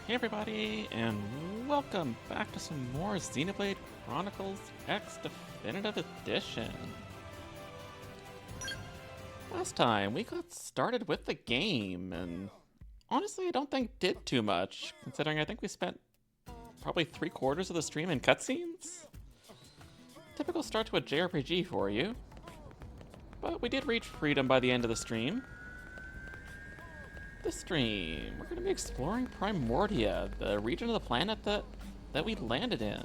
Hey everybody, and welcome back to some more Xenoblade Chronicles X Definitive Edition. Last time, we got started with the game, and honestly I don't think did too much, considering I think we spent probably 3/4 of the stream in cutscenes? Typical start to a JRPG for you. But we did reach freedom by the end of the stream. This stream, we're going to be exploring Primordia, the region of the planet that we landed in.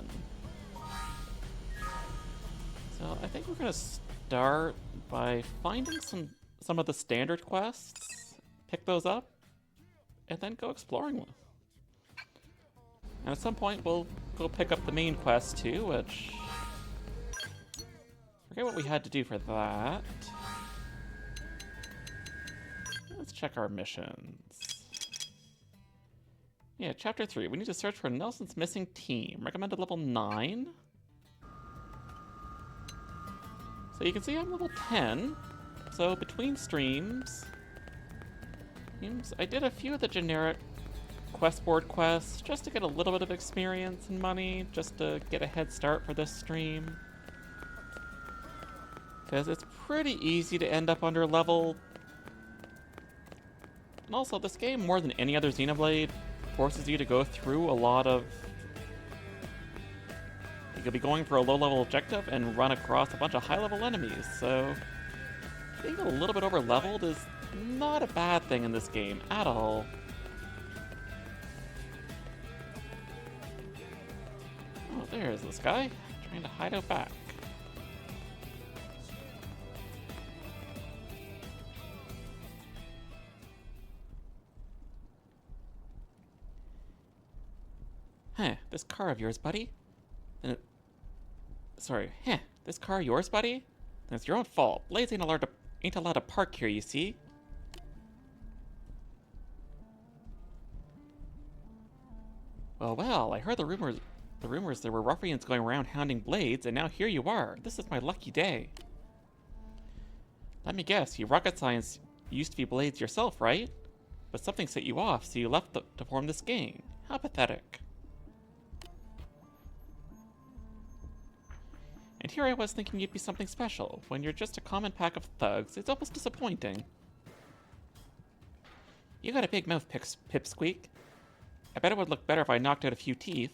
So I think we're going to start by finding some of the standard quests, pick those up, and then go exploring them. And at some point we'll go pick up the main quest too, which I forget what we had to do for that. Let's check our missions. Yeah, Chapter 3. We need to search for Nelson's missing team. Recommended level 9. So you can see I'm level 10. So between streams, I did a few of the generic quest board quests just to get a little bit of experience and money, just to get a head start for this stream. Because it's pretty easy to end up under level. And also, this game, more than any other Xenoblade, forces you to go through a lot of... You could be going for a low-level objective and run across a bunch of high-level enemies, so... Being a little bit over-leveled is not a bad thing in this game at all. Oh, there's this guy, trying to hide out back. Huh, this car of yours, buddy? This car yours, buddy? Then it's your own fault. Blades ain't allowed to park here, you see? Well, I heard the rumors there were ruffians going around hounding Blades, and now here you are. This is my lucky day. Let me guess, you rocket science used to be Blades yourself, right? But something set you off, so you left to form this gang. How pathetic. And here I was thinking you'd be something special. When you're just a common pack of thugs, it's almost disappointing. You got a big mouth, Pipsqueak. I bet it would look better if I knocked out a few teeth.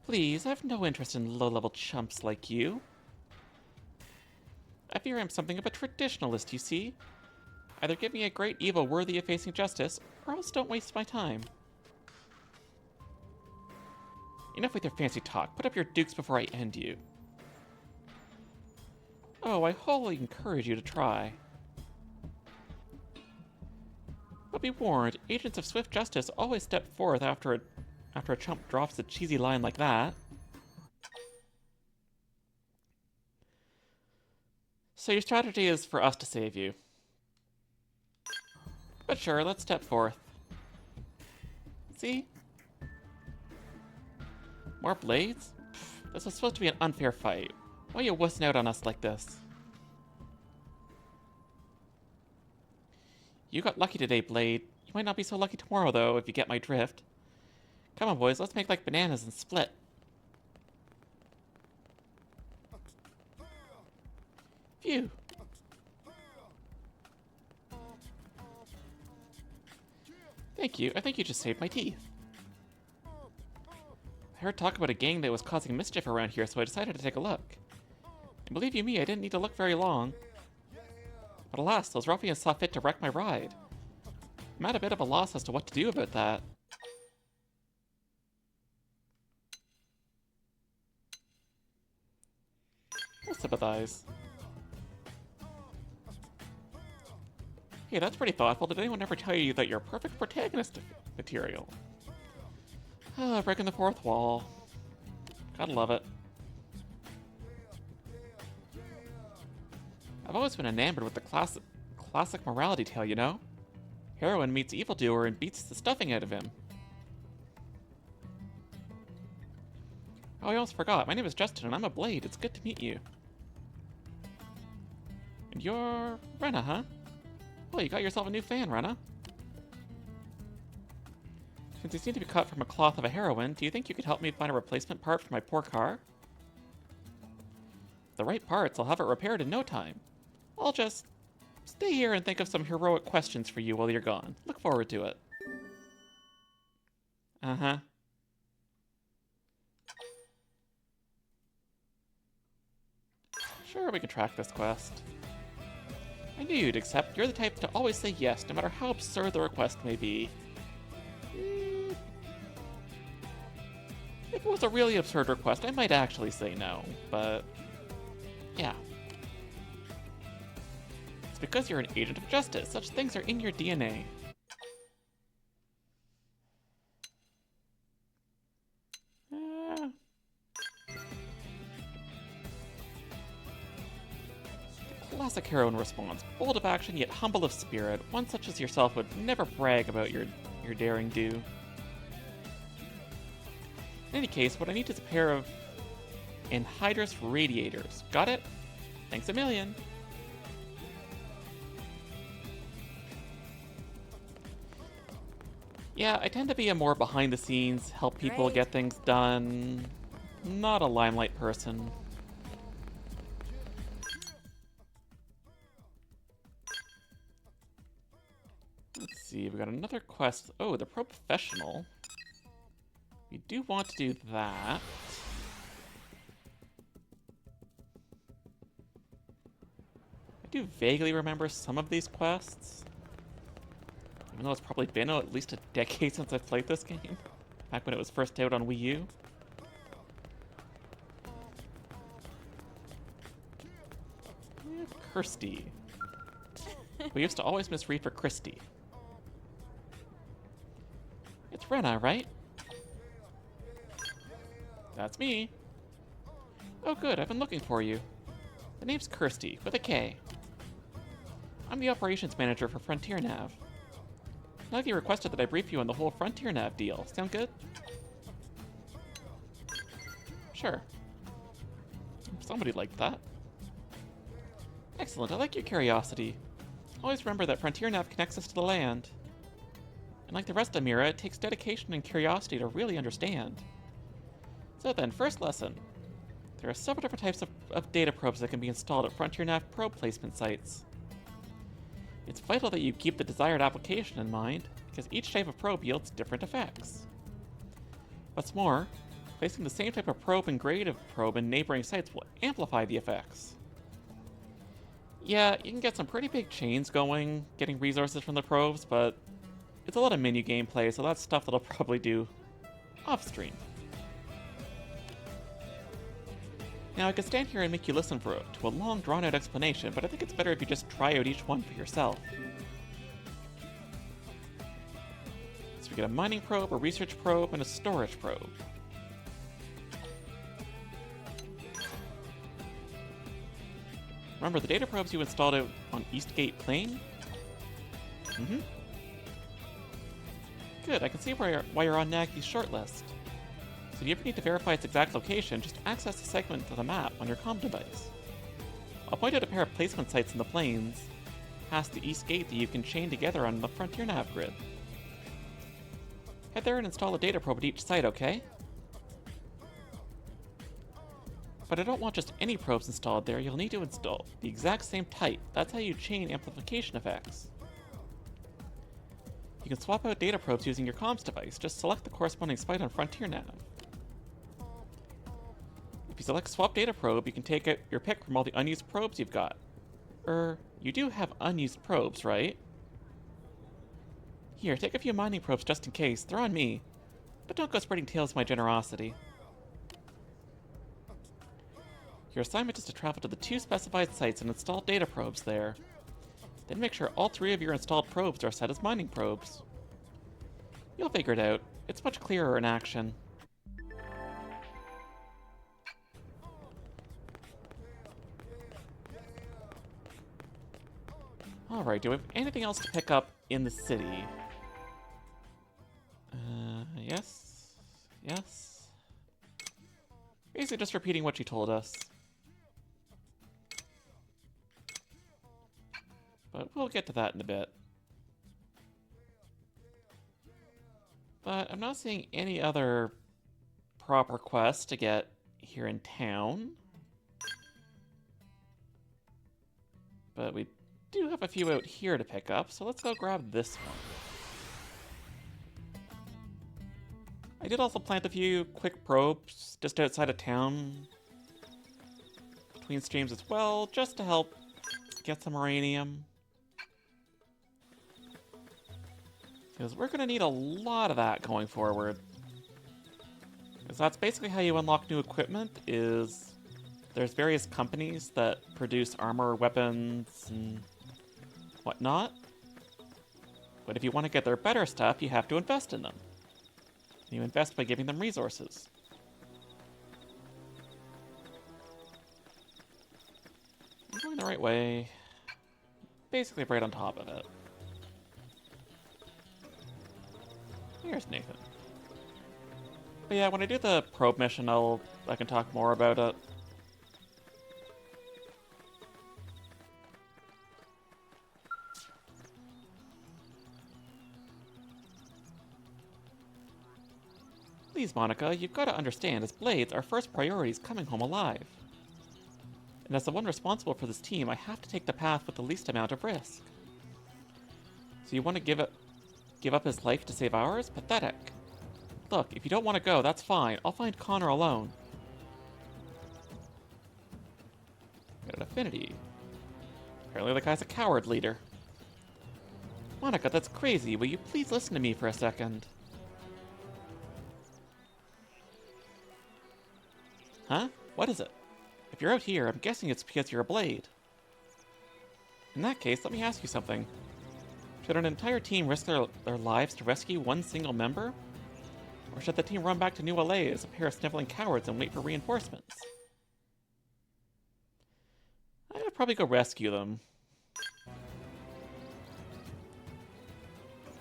Please, I have no interest in low-level chumps like you. I fear I'm something of a traditionalist, you see. Either give me a great evil worthy of facing justice, or else don't waste my time. Enough with your fancy talk. Put up your dukes before I end you. Oh, I wholly encourage you to try. But be warned, agents of swift justice always step forth after a chump drops a cheesy line like that. So your strategy is for us to save you. But sure, let's step forth. See? More Blades? Pfft, this was supposed to be an unfair fight. Why are you wussing out on us like this? You got lucky today, Blade. You might not be so lucky tomorrow, though, if you get my drift. Come on, boys, let's make like bananas and split. Phew. Thank you. I think you just saved my teeth. I heard talk about a gang that was causing mischief around here, so I decided to take a look. And believe you me, I didn't need to look very long. But alas, those ruffians saw fit to wreck my ride. I'm at a bit of a loss as to what to do about that. I sympathize. Hey, that's pretty thoughtful. Did anyone ever tell you that you're perfect protagonist material? Breaking the fourth wall. Gotta love it. I've always been enamored with the classic morality tale, you know? Heroine meets evildoer and beats the stuffing out of him. Oh, I almost forgot. My name is Justin and I'm a Blade. It's good to meet you. And you're Rena, huh? Oh, you got yourself a new fan, Rena. Since you seem to be cut from a cloth of a heroine, do you think you could help me find a replacement part for my poor car? With the right parts, I'll have it repaired in no time. I'll just stay here and think of some heroic questions for you while you're gone. Look forward to it. Uh-huh. Sure, we can track this quest. I knew you'd accept. You're the type to always say yes, no matter how absurd the request may be. If it was a really absurd request, I might actually say no, but yeah. It's because you're an agent of justice. Such things are in your DNA. Classic heroine response. Bold of action, yet humble of spirit. One such as yourself would never brag about your daring do. In any case, what I need is a pair of anhydrous radiators. Got it? Thanks a million. Yeah, I tend to be a more behind-the-scenes, help people get things done, not a limelight person. Let's see, we got another quest. Oh, the Pro Professional. We do want to do that. I do vaguely remember some of these quests. Even though it's probably been at least a decade since I've played this game. Back when it was first out on Wii U. Yeah, Kirsty. We used to always misread for Christy. It's Rena, right? That's me. Oh good, I've been looking for you. The name's Kirsty, with a K. I'm the operations manager for Frontier Nav. Nuggy requested that I brief you on the whole Frontier Nav deal. Sound good? Sure. Somebody liked that. Excellent, I like your curiosity. Always remember that Frontier Nav connects us to the land. And like the rest of Mira, it takes dedication and curiosity to really understand. So then, first lesson. There are several different types of data probes that can be installed at Frontier Nav probe placement sites. It's vital that you keep the desired application in mind, because each type of probe yields different effects. What's more, placing the same type of probe and grade of probe in neighboring sites will amplify the effects. Yeah, you can get some pretty big chains going, getting resources from the probes, but it's a lot of menu gameplay, so that's stuff that I'll probably do off-stream. Now, I could stand here and make you listen to a long, drawn-out explanation, but I think it's better if you just try out each one for yourself. So we get a mining probe, a research probe, and a storage probe. Remember the data probes you installed out on Eastgate Plain? Mm-hmm. Good, I can see why you're on Nagy's shortlist. So if you ever need to verify its exact location, just access the segment of the map on your comm device. I'll point out a pair of placement sites in the plains, past the east gate that you can chain together on the Frontier Nav grid. Head there and install a data probe at each site, okay? But I don't want just any probes installed there, you'll need to install the exact same type. That's how you chain amplification effects. You can swap out data probes using your comms device, just select the corresponding site on Frontier Nav. If you select Swap Data Probe, you can take out your pick from all the unused probes you've got. You do have unused probes, right? Here, take a few mining probes just in case. They're on me. But don't go spreading tales of my generosity. Your assignment is to travel to the 2 specified sites and install data probes there. Then make sure all 3 of your installed probes are set as mining probes. You'll figure it out. It's much clearer in action. Alright, do we have anything else to pick up in the city? Yes. Yes. Basically just repeating what you told us. But we'll get to that in a bit. But I'm not seeing any other proper quests to get here in town. But we do have a few out here to pick up, so let's go grab this one. I did also plant a few quick probes just outside of town between streams as well, just to help get some uranium. Because we're going to need a lot of that going forward. Because that's basically how you unlock new equipment, is there's various companies that produce armor, weapons, and whatnot. But if you want to get their better stuff, you have to invest in them. You invest by giving them resources. I'm going the right way. Basically right on top of it. Here's Nathan. But yeah, when I do the probe mission, I can talk more about it. Please, Monica, you've got to understand, as Blades, our first priority is coming home alive. And as the one responsible for this team, I have to take the path with the least amount of risk. So you want to give up his life to save ours? Pathetic. Look, if you don't want to go, that's fine. I'll find Connor alone. Got an affinity. Apparently the guy's a coward leader. Monica, that's crazy. Will you please listen to me for a second? Huh? What is it? If you're out here, I'm guessing it's because you're a Blade. In that case, let me ask you something. Should an entire team risk their lives to rescue one single member? Or should the team run back to New LA as a pair of sniveling cowards and wait for reinforcements? I would probably go rescue them.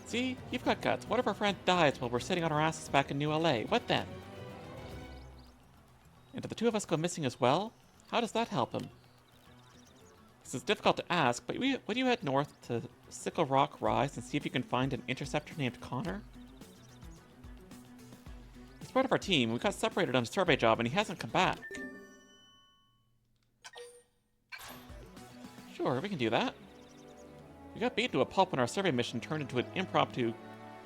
See? You've got guts. What if our friend dies while we're sitting on our asses back in New LA? What then? And do the two of us go missing as well? How does that help him? This is difficult to ask, but would you head north to Sickle Rock Rise and see if you can find an interceptor named Connor? He's part of our team. We got separated on a survey job and he hasn't come back. Sure, we can do that. We got beaten to a pulp when our survey mission turned into an impromptu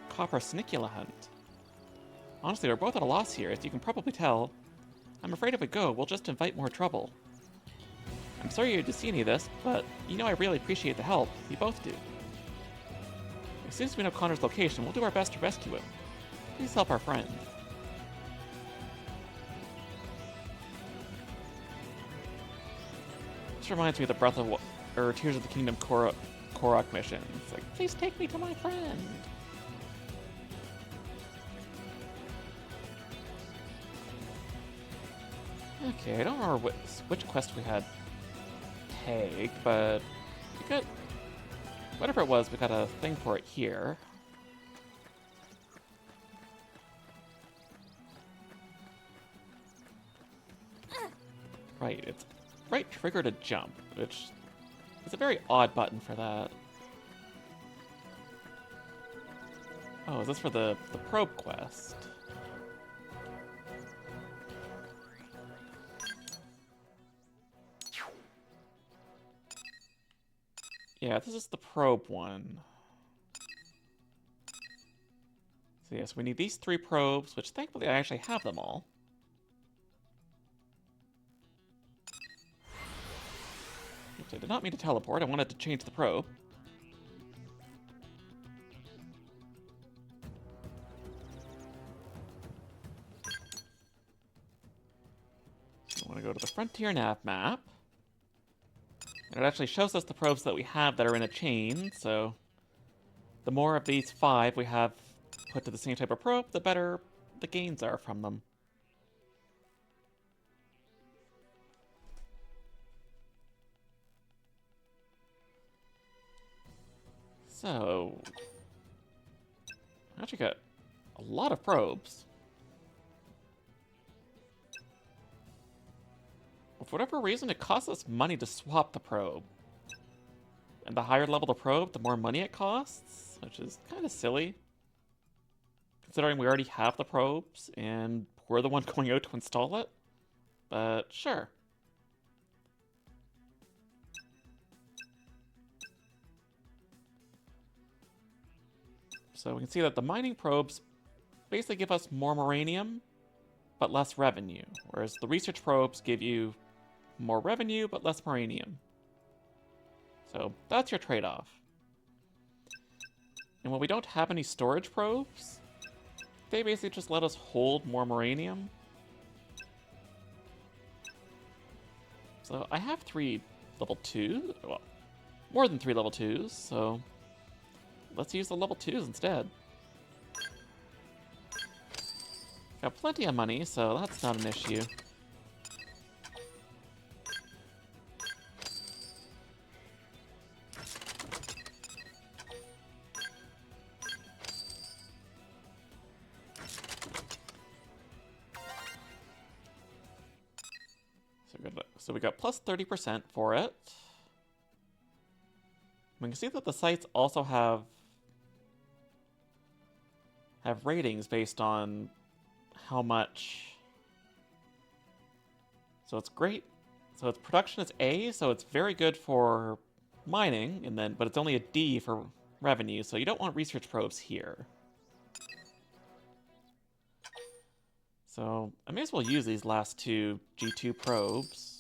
copper snicula hunt. Honestly, we're both at a loss here, as you can probably tell. I'm afraid if we go, we'll just invite more trouble. I'm sorry you had to see any of this, but you know I really appreciate the help. We both do. As soon as we know Connor's location, we'll do our best to rescue him. Please help our friend. This reminds me of the Tears of the Kingdom Korok mission. It's like, please take me to my friend. Okay, I don't remember which quest we had tagged, but we got, whatever it was, we got a thing for it here. Right, it's right trigger to jump, which is a very odd button for that. Oh, is this for the probe quest? Yeah, this is the probe one. So yes, we need these 3 probes, which thankfully I actually have them all. Oops, I did not mean to teleport, I wanted to change the probe. So I want to go to the Frontier Nav map. And it actually shows us the probes that we have that are in a chain, so the more of these 5 we have put to the same type of probe, the better the gains are from them. So, I actually got a lot of probes. For whatever reason, it costs us money to swap the probe. And the higher level the probe, the more money it costs, which is kind of silly. considering we already have the probes and we're the one going out to install it. But sure. So we can see that the mining probes basically give us more moranium, but less revenue, whereas the research probes give you more revenue, but less moranium. So that's your trade-off. And when we don't have any storage probes, they basically just let us hold more moranium. So I have 3 level 2s, well, more than 3 level 2s, so let's use the level 2s instead. Got plenty of money, so that's not an issue. So we got plus 30% for it. We can see that the sites also have ratings based on how much. So it's great. So its production is A, so it's very good for mining, and then but it's only a D for revenue, so you don't want research probes here. So I may as well use these last 2 G2 probes.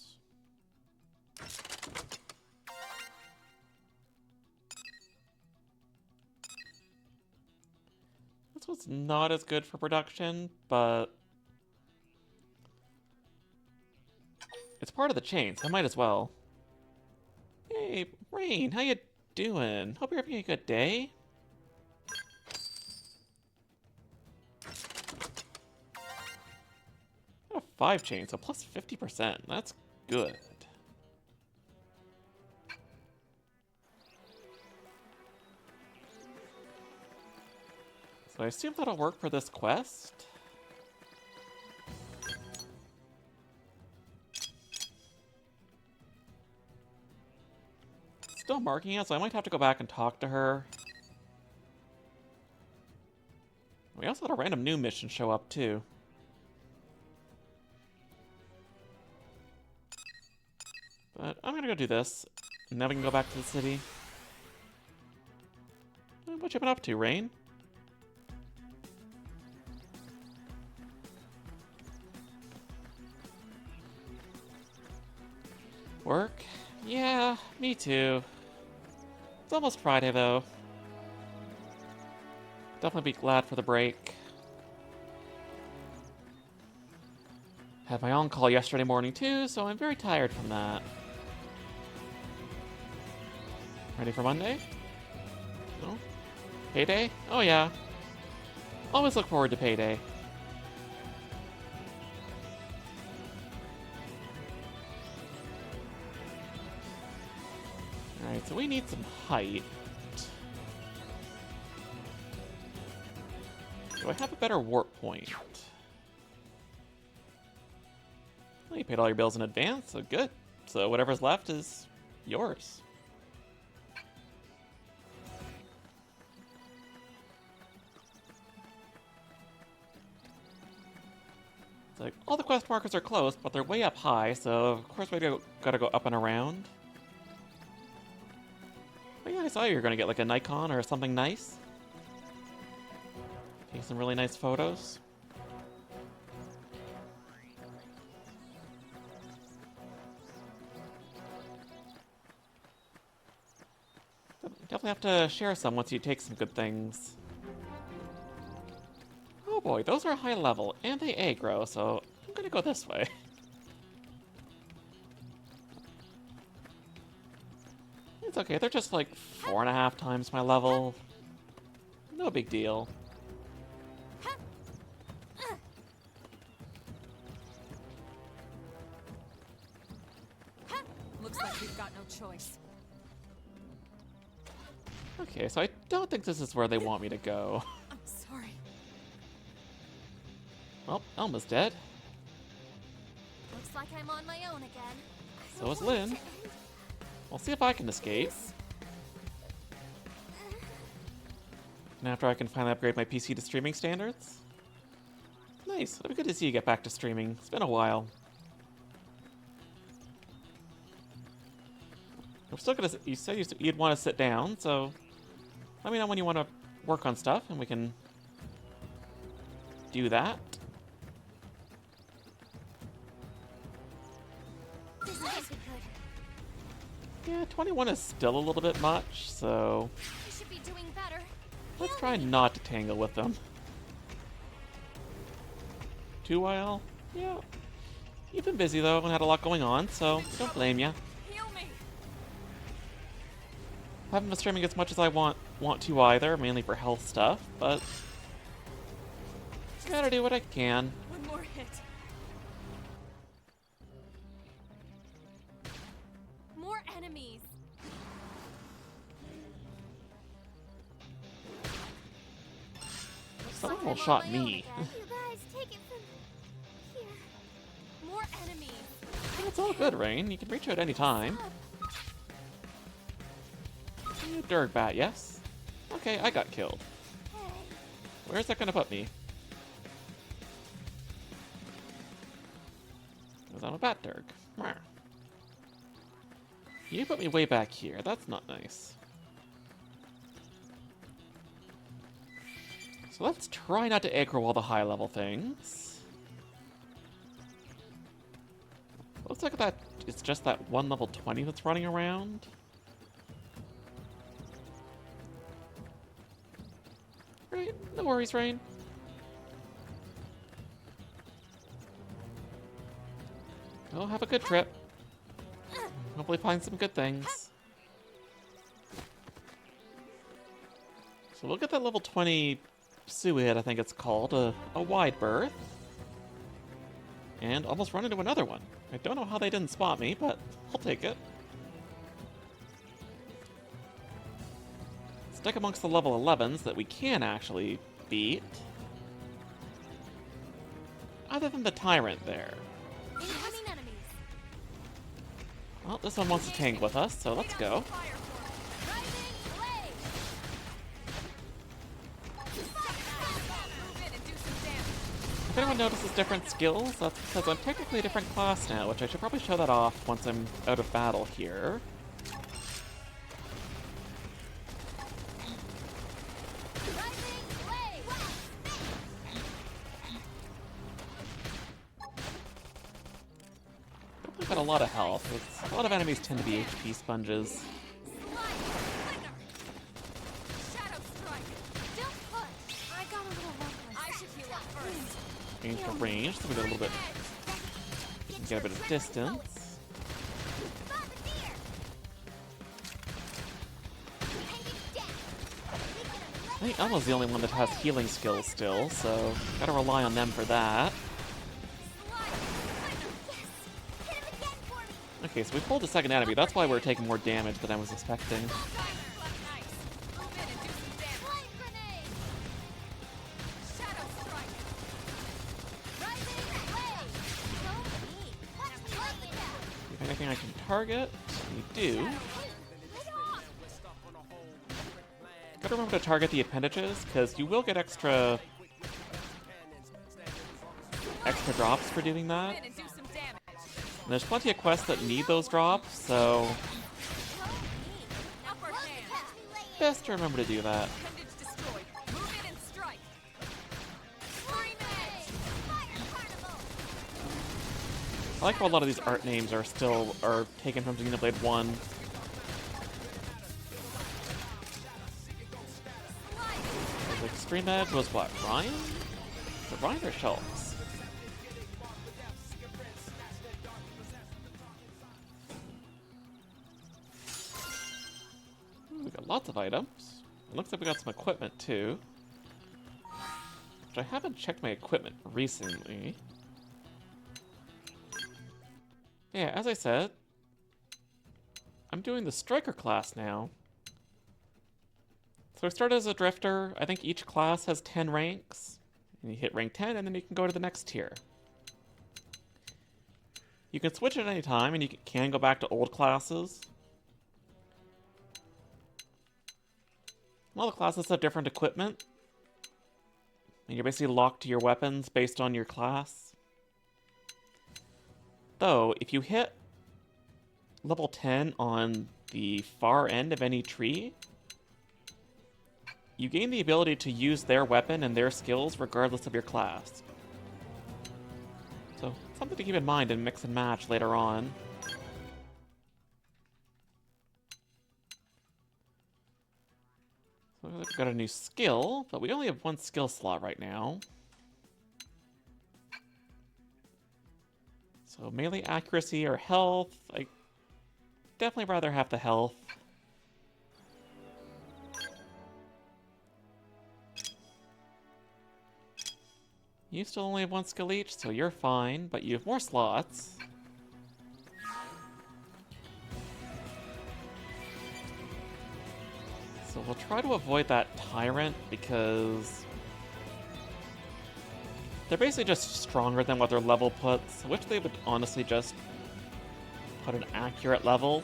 This one's not as good for production, but it's part of the chain, so I might as well. Hey, Rain, how you doing? Hope you're having a good day. I have 5 chains, so plus 50%. That's good. So I assume that'll work for this quest. Still marking it, so I might have to go back and talk to her. We also had a random new mission show up, too. But I'm gonna go do this, and then we can go back to the city. What you been up to, Rain? Work? Yeah, me too. It's almost Friday, though. Definitely be glad for the break. Had my on-call yesterday morning, too, so I'm very tired from that. Ready for Monday? No? Payday? Oh, yeah. Always look forward to payday. Alright, so we need some height. Do I have a better warp point? Well, you paid all your bills in advance, so good. So whatever's left is yours. It's like, all the quest markers are close, but they're way up high, so of course we gotta go up and around. But yeah, I saw you were gonna get like a Nikon or something nice. Take some really nice photos. Definitely have to share some once you take some good things. Oh boy, those are high level, and they aggro, so I'm gonna go this way. It's okay, they're just like 4.5 times my level. No big deal. Looks like we've got no choice. Okay, so I don't think this is where they want me to go. I'm sorry. Well, Elma's dead. Looks like I'm on my own again. So is Lynn. I'll see if I can escape. And after I can finally upgrade my PC to streaming standards. Nice. It'll be good to see you get back to streaming. It's been a while. I'm still gonna. You said you'd want to sit down, so let me know when you want to work on stuff, and we can do that. This is good. Yeah, 21 is still a little bit much, so I should be doing better. let's try not to tangle with them. 2YL? Yeah. You've been busy though and had a lot going on, so don't blame ya. Heal me. Haven't been streaming as much as I want to either, mainly for health stuff, but gotta do what I can. One more hit. More enemies. Someone will shot me. You guys take it from here. More enemies. It's all good, Rain. You can reach out any time. Dirtbat, yes? Okay, I got killed. Hey. Where's that gonna put me? Because I'm a bat Dirk. Mwah. You put me way back here. That's not nice. So let's try not to aggro all the high level things. Looks like that it's just that one level 20 that's running around. Right, no worries, Rain. Oh, have a good trip. Hopefully find some good things. So we'll get that level 20 Suid, I think it's called, a wide berth. And almost run into another one. I don't know how they didn't spot me, but I'll take it. Stick amongst the level 11s that we can actually beat. Other than the Tyrant there. Incoming enemies. Well, this one wants to tank with us, so let's go. If anyone notices different skills, that's because I'm technically a different class now, which I should probably show that off once I'm out of battle here. I've got a lot of health. A lot of enemies tend to be HP sponges. Change the range, so we get a little bit. We can get a bit of distance. I think Elma's the only one that has healing skills still, so gotta rely on them for that. Okay, so we pulled a second enemy. That's why we're taking more damage than I was expecting. Anything I can target? We do. Gotta remember to target the appendages, because you will get extra drops for doing that. And there's plenty of quests that need those drops, so best to remember to do that. I like how a lot of these art names are taken from Xenoblade 1. The Extreme Edge was what, Ryan? Was it Ryan or Schultz? Ooh, we got lots of items. It looks like we got some equipment too. Which I haven't checked my equipment recently. Yeah, as I said, I'm doing the Striker class now. So I started as a Drifter. I think each class has 10 ranks. And you hit rank 10, and then you can go to the next tier. You can switch at any time, and you can go back to old classes. All the classes have different equipment, and you're basically locked to your weapons based on your class. Though, if you hit level 10 on the far end of any tree, you gain the ability to use their weapon and their skills regardless of your class. So, something to keep in mind and mix and match later on. So we've got a new skill, but we only have one skill slot right now. So melee accuracy or health, I definitely rather have the health. You still only have one skill each, so you're fine, but you have more slots. So we'll try to avoid that Tyrant because they're basically just stronger than what their level puts. I wish they would honestly just put an accurate level.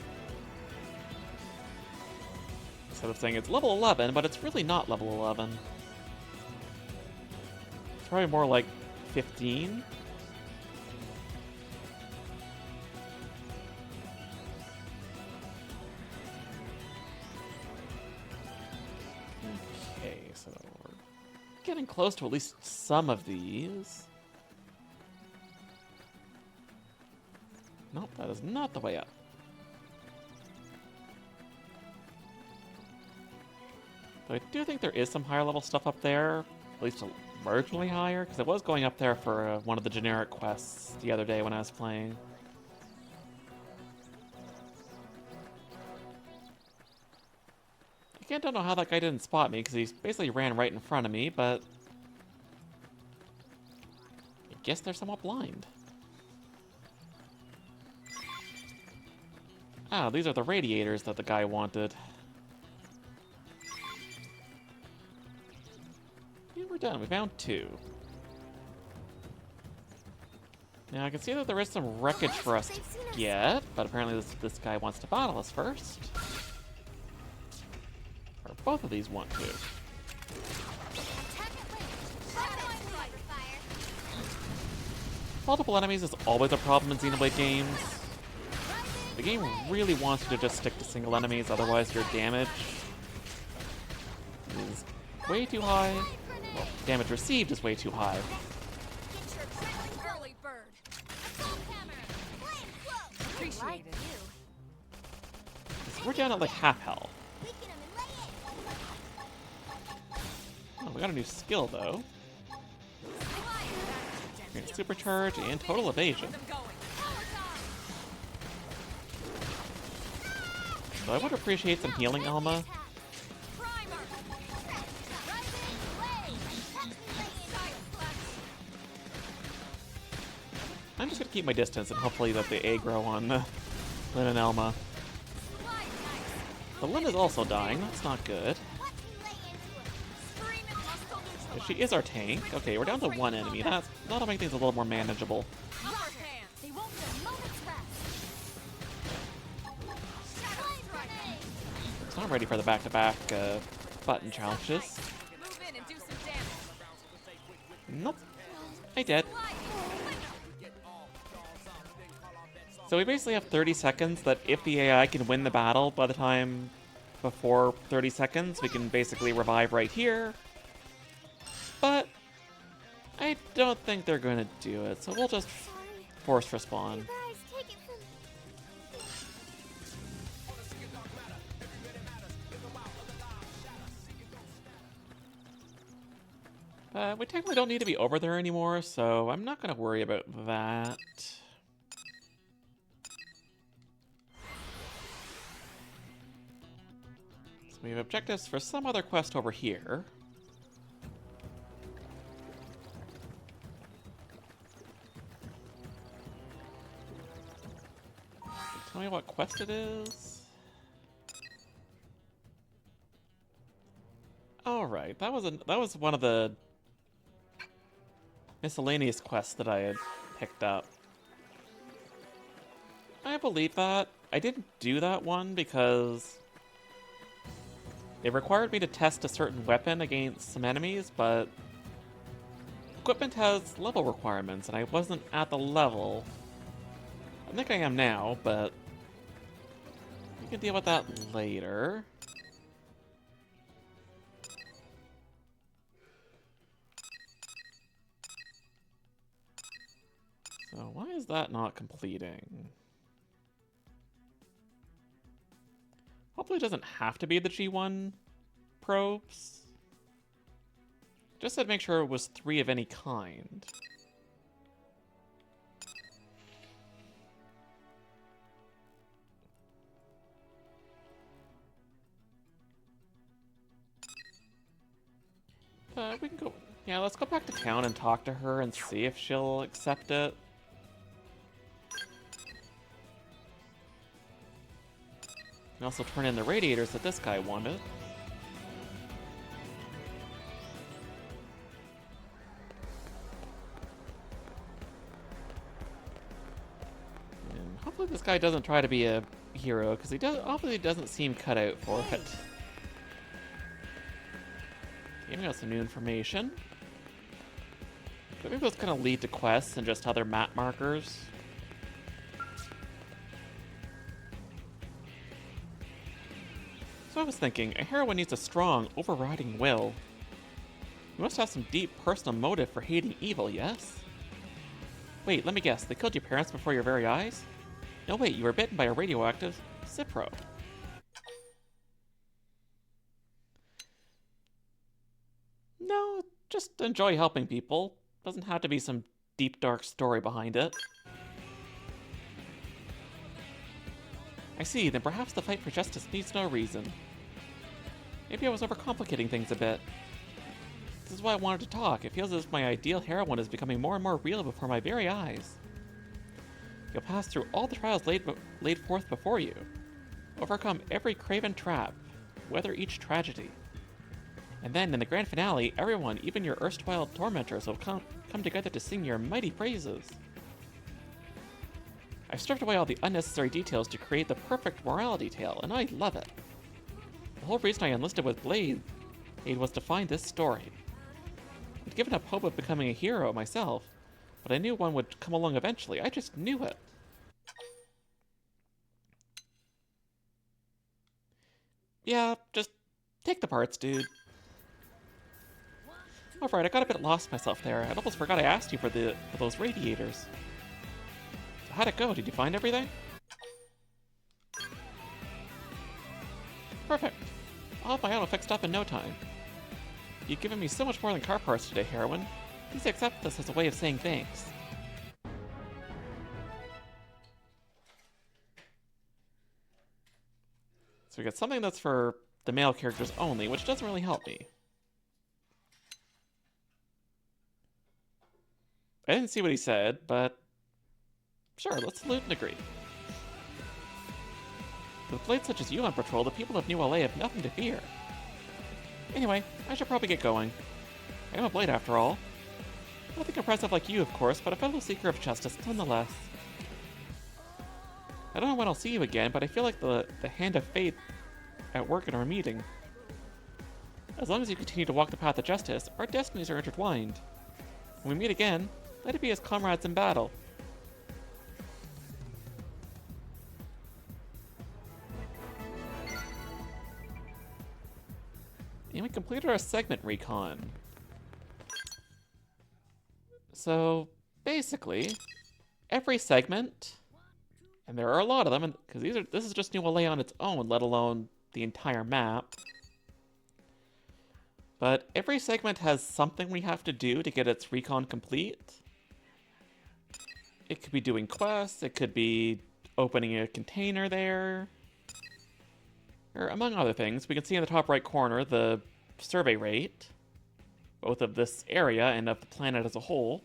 Instead of saying it's level 11, but it's really not level 11. It's probably more like 15. Okay, so we're getting close to at least some of these. Nope, that is not the way up. But I do think there is some higher level stuff up there, at least marginally higher, because I was going up there for one of the generic quests the other day when I was playing. Again, don't know how that guy didn't spot me, because he basically ran right in front of me, but I guess they're somewhat blind. Ah, these are the radiators that the guy wanted. Yeah, we're done. We found 2. Now, I can see that there is some wreckage for us to get, but apparently this guy wants to battle us first. Or both of these want to. Multiple enemies is always a problem in Xenoblade games. The game really wants you to just stick to single enemies, otherwise your damage is way too high. Well, damage received is way too high. We're down at like half health. Oh, we got a new skill though. Supercharge and total evasion. So I would appreciate some healing, Alma. I'm just gonna keep my distance and hopefully that they aggro on Lynn and Elma. But Lynn is also dying, that's not good. But she is our tank. Okay, we're down to 1 enemy. That'll make things a little more manageable. So I'm ready for the back-to-back button challenges. Nope. I did. So we basically have 30 seconds that if the AI can win the battle by the time before 30 seconds, we can basically revive right here. But I don't think they're going to do it, so we'll just force respawn. We technically don't need to be over there anymore, so I'm not going to worry about that. So we have objectives for some other quest over here. Tell me what quest it is. All right, that was one of the miscellaneous quests that I had picked up. I believe that. I didn't do that one because It required me to test a certain weapon against some enemies, but equipment has level requirements, and I wasn't at the level. I think I am now, but we can deal with that later. So why is that not completing? Hopefully it doesn't have to be the G1 probes. Just said make sure it was 3 of any kind. We can go... Yeah, let's go back to town and talk to her and see if she'll accept it. And also turn in the radiators that this guy wanted. And hopefully this guy doesn't try to be a hero, because he obviously doesn't seem cut out for it. Giving us some new information. I think those kind of lead to quests and just other map markers. So I was thinking, a heroine needs a strong, overriding will. You must have some deep personal motive for hating evil, yes? Wait, let me guess, they killed your parents before your very eyes? No, wait, you were bitten by a radioactive Cipro. No, just enjoy helping people. Doesn't have to be some deep, dark story behind it. I see, then perhaps the fight for justice needs no reason. Maybe I was overcomplicating things a bit. This is why I wanted to talk. It feels as if my ideal heroine is becoming more and more real before my very eyes. You'll pass through all the trials laid forth before you. Overcome every craven trap, weather each tragedy. And then, in the grand finale, everyone, even your erstwhile tormentors, will come together to sing your mighty praises. I've stripped away all the unnecessary details to create the perfect morality tale, and I love it. The whole reason I enlisted with Blade was to find this story. I'd given up hope of becoming a hero myself, but I knew one would come along eventually. I just knew it. Yeah, just take the parts, dude. Oh, right, I got a bit lost myself there. I almost forgot I asked you for those radiators. So how'd it go? Did you find everything? Perfect. I'll have my auto fixed up in no time. You've given me so much more than car parts today, heroine. Please accept this as a way of saying thanks. So we got something that's for the male characters only, which doesn't really help me. I didn't see what he said, but sure, let's salute and agree. With blades such as you on patrol, the people of New LA have nothing to fear. Anyway, I should probably get going. I am a blade after all. Nothing impressive like you, of course, but a fellow seeker of justice nonetheless. I don't know when I'll see you again, but I feel like the hand of fate at work in our meeting. As long as you continue to walk the path of justice, our destinies are intertwined. When we meet again, let it be as comrades in battle. And we completed our segment recon. So, basically, every segment, and there are a lot of them, because this is just New LA on its own, let alone the entire map. But every segment has something we have to do to get its recon complete. It could be doing quests, it could be opening a container there, or among other things. We can see in the top right corner the survey rate, both of this area and of the planet as a whole.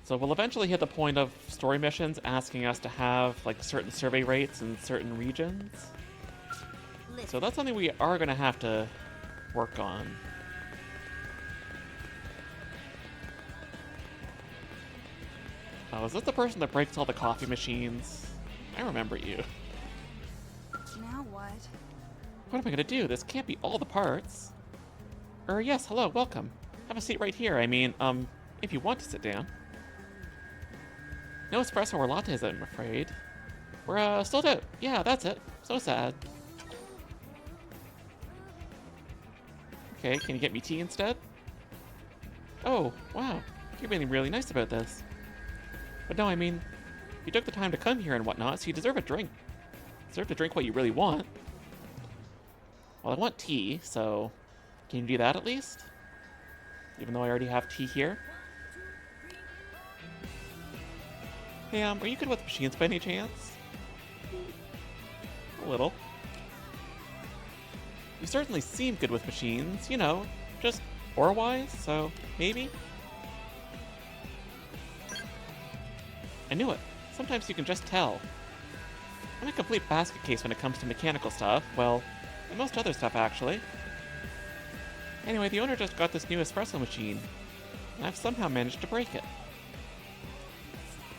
So we'll eventually hit the point of story missions asking us to have like certain survey rates in certain regions. So that's something we are going to have to work on. Oh, is this the person that breaks all the coffee machines? I remember you. Now what? What am I gonna do? This can't be all the parts. Yes, hello, welcome. Have a seat right here. I mean, if you want to sit down. No espresso or lattes, I'm afraid. We're, sold out. Yeah, that's it. So sad. Okay, can you get me tea instead? Oh, wow. You're being really nice about this. But no, I mean, you took the time to come here and whatnot, so you deserve a drink. You deserve to drink what you really want. Well, I want tea, so can you do that at least? Even though I already have tea here. Hey, are you good with machines by any chance? A little. You certainly seem good with machines, you know, just ore-wise, so maybe? I knew it. Sometimes you can just tell. I'm a complete basket case when it comes to mechanical stuff, well, and most other stuff actually. Anyway, the owner just got this new espresso machine, and I've somehow managed to break it.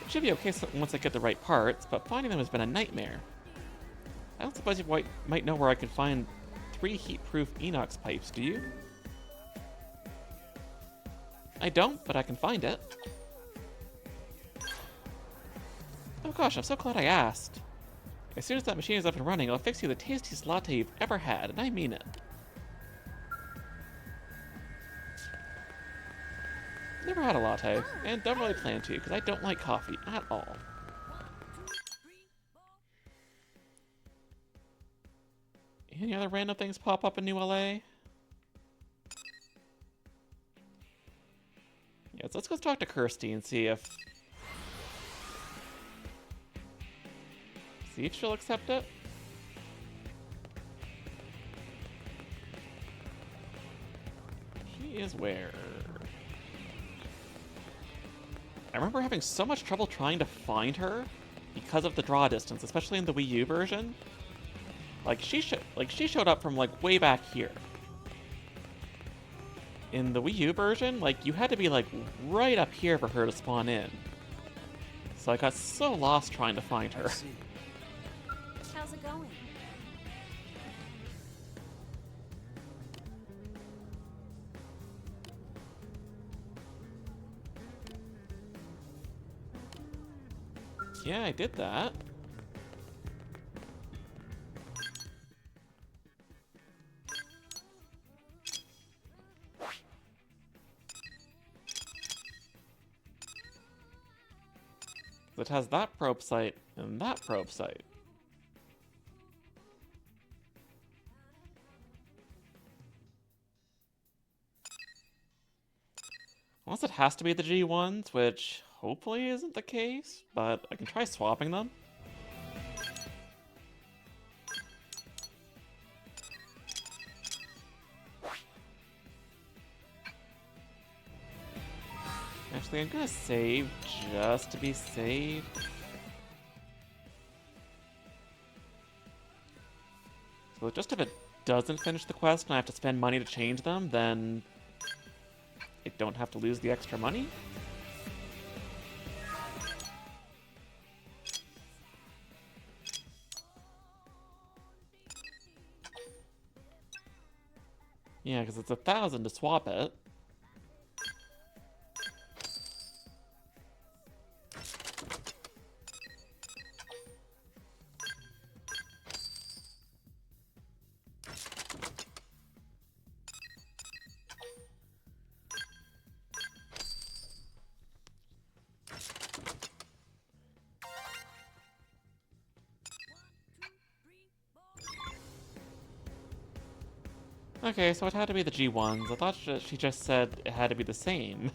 It should be okay once I get the right parts, but finding them has been a nightmare. I don't suppose you might know where I can find 3 heat-proof inox pipes, do you? I don't, but I can find it. Oh gosh, I'm so glad I asked. As soon as that machine is up and running, I'll fix you the tastiest latte you've ever had, and I mean it. Never had a latte, and don't really plan to, because I don't like coffee at all. Any other random things pop up in New LA? Yeah, so let's go talk to Kirsty and see if she'll accept it. She is where? I remember having so much trouble trying to find her because of the draw distance, especially in the Wii U version. Like she showed up from like way back here. In the Wii U version, like you had to be like right up here for her to spawn in. So I got so lost trying to find her. How's it going? Yeah, I did that. It has that probe site and that probe site. Unless it has to be the G1s, which hopefully isn't the case, but I can try swapping them. Actually, I'm gonna save just to be safe. So just if it doesn't finish the quest and I have to spend money to change them, then I don't have to lose the extra money. Yeah, because it's 1,000 to swap it. Okay, so it had to be the G1s. I thought she just said it had to be the same.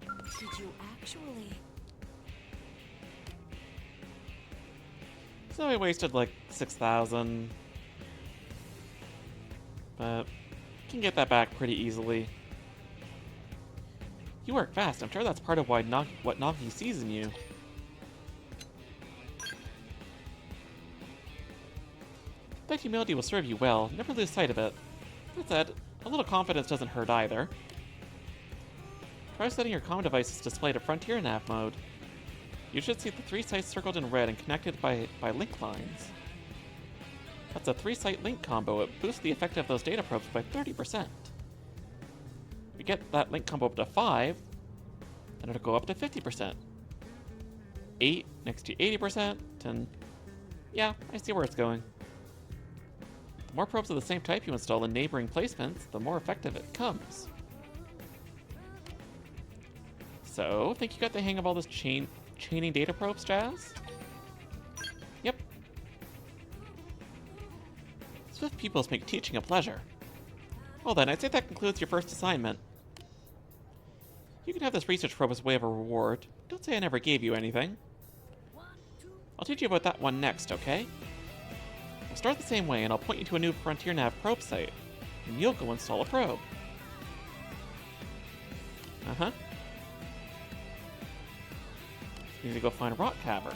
Did you actually? So I wasted like 6,000. But can get that back pretty easily. You work fast. I'm sure that's part of what Nagi sees in you. That humility will serve you well. Never lose sight of it. That said, a little confidence doesn't hurt either. Try setting your comm devices displayed to Frontier nav mode. You should see the 3 sites circled in red and connected by link lines. That's a 3-site link combo. It boosts the effect of those data probes by 30%. If you get that link combo up to 5, then it'll go up to 50%. 8 next to 80%, and yeah, I see where it's going. The more probes of the same type you install in neighboring placements, the more effective it becomes. So, think you got the hang of all this chaining data probes, Jazz? Yep. Swift pupils make teaching a pleasure. Well then, I'd say that concludes your first assignment. You can have this research probe as a way of a reward. Don't say I never gave you anything. I'll teach you about that one next, okay? We'll start the same way, and I'll point you to a new Frontier Nav probe site, and you'll go install a probe. Uh-huh. You need to go find a rock cavern.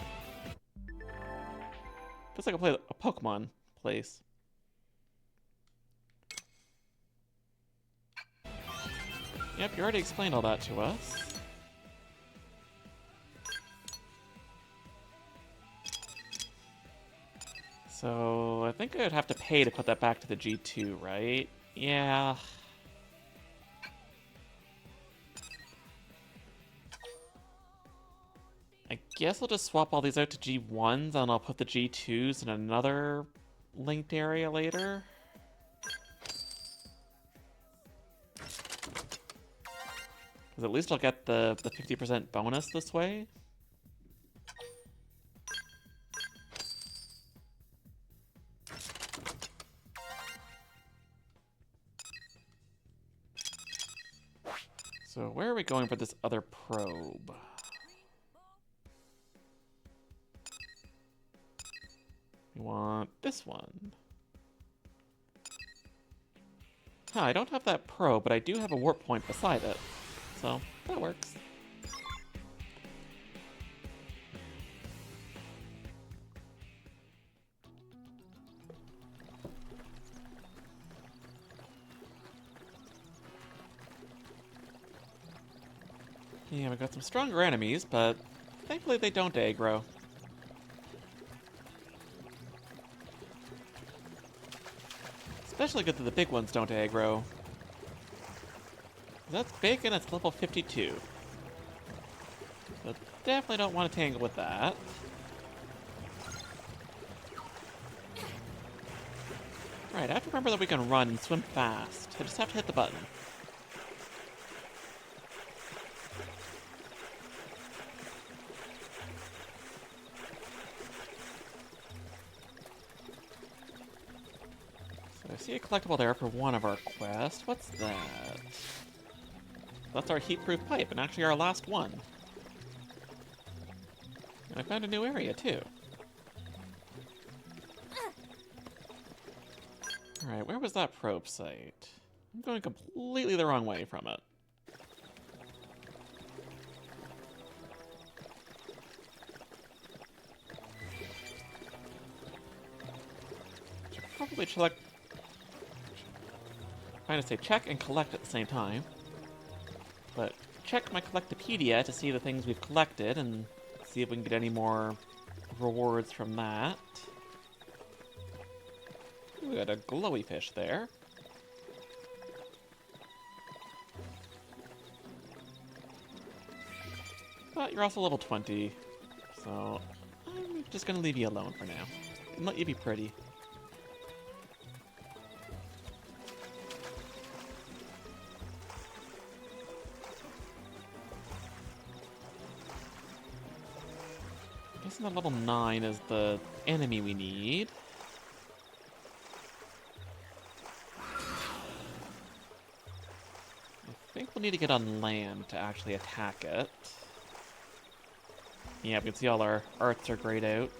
Feels like a Pokemon place. Yep, you already explained all that to us. So, I think I'd have to pay to put that back to the G2, right? Yeah. I guess I'll just swap all these out to G1s, and I'll put the G2s in another linked area later. Because at least I'll get the 50% bonus this way. So where are we going for this other probe? We want this one. Huh, I don't have that probe, but I do have a warp point beside it. So, that works. Yeah, we got some stronger enemies, but thankfully they don't aggro. Especially good that the big ones don't aggro. That's big and it's level 52. So definitely don't want to tangle with that. Right, I have to remember that we can run and swim fast. I just have to hit the button. So I see a collectible there for one of our quests. What's that? That's our heat-proof pipe, and actually our last one. And I found a new area, too. Alright, where was that probe site? I'm going completely the wrong way from it. Should probably trying to say check and collect at the same time. But check my Collectopedia to see the things we've collected and see if we can get any more rewards from that. We got a glowy fish there. But you're also level 20, so I'm just gonna leave you alone for now and let you be pretty. Guessing that level 9 is the enemy we need. I think we'll need to get on land to actually attack it. Yeah, we can see all our arts are grayed out.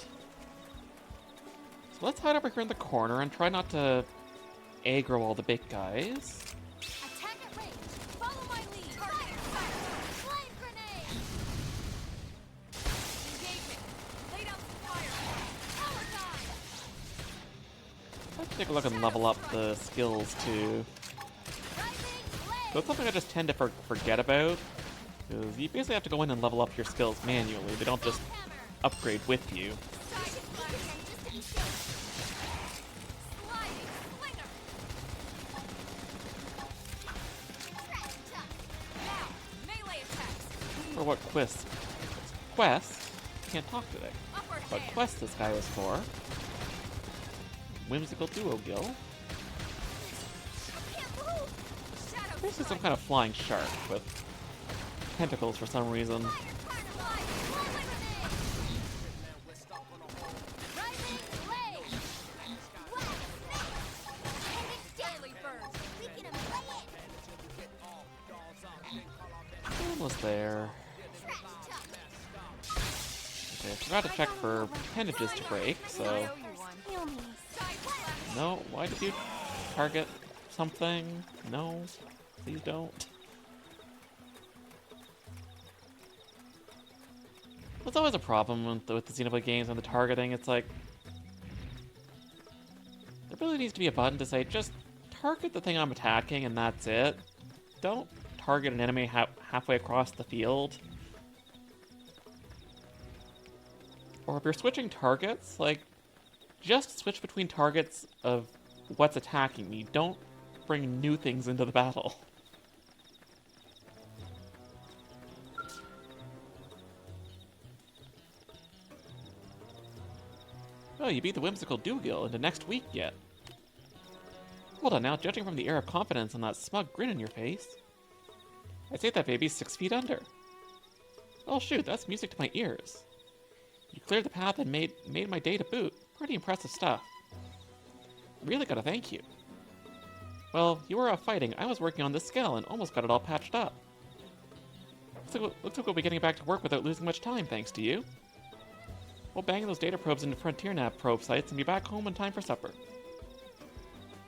So let's hide over here in the corner and try not to aggro all the big guys. Attack at range. Follow my lead. Fire! Flame grenade! Engaging. Lay down some fire. Paladin! Let's take a look and level up the skills too. So it's something I just tend to forget about, because you basically have to go in and level up your skills manually. They don't just upgrade with you. sure what quest, can't talk today. What quest this guy was for. Whimsical duo gill. Basically some kind of flying shark with tentacles for some reason. Almost there. Okay, I forgot to check for appendages to break, so... No, why did you target something? No, please don't. That's always a problem with the Xenoblade games and the targeting. It's like... there really needs to be a button to say, just target the thing I'm attacking and that's it. Don't target an enemy halfway across the field. Or if you're switching targets, like, just switch between targets of what's attacking me. Don't bring new things into the battle. Oh, you beat the whimsical Dougal into next week yet. Hold on now, judging from the air of confidence and that smug grin on your face, I'd say that baby's 6 feet under. Oh shoot, that's music to my ears. You cleared the path and made my day to boot. Pretty impressive stuff. Really gotta thank you. Well, you were off fighting. I was working on this skill and almost got it all patched up. Looks like we'll be getting back to work without losing much time, thanks to you. We'll bang those data probes into Frontier Nav probe sites and be back home in time for supper.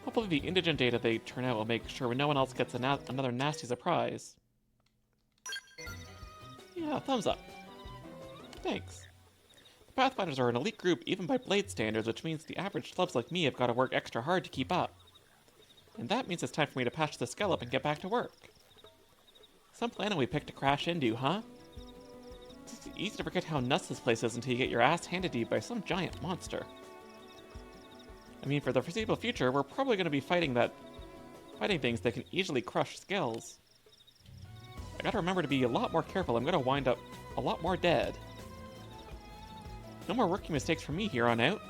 Hopefully the indigent data they turn out will make sure no one else gets another nasty surprise. Yeah, thumbs up. Thanks. The Pathfinders are an elite group even by Blade standards, which means the average slubs like me have got to work extra hard to keep up. And that means it's time for me to patch the skull up and get back to work. Some planet we picked to crash into, huh? It's easy to forget how nuts this place is until you get your ass handed to you by some giant monster. I mean, for the foreseeable future, we're probably going to be fighting things that can easily crush skulls. I gotta remember to be a lot more careful. I'm gonna wind up a lot more dead. No more rookie mistakes for me here on out.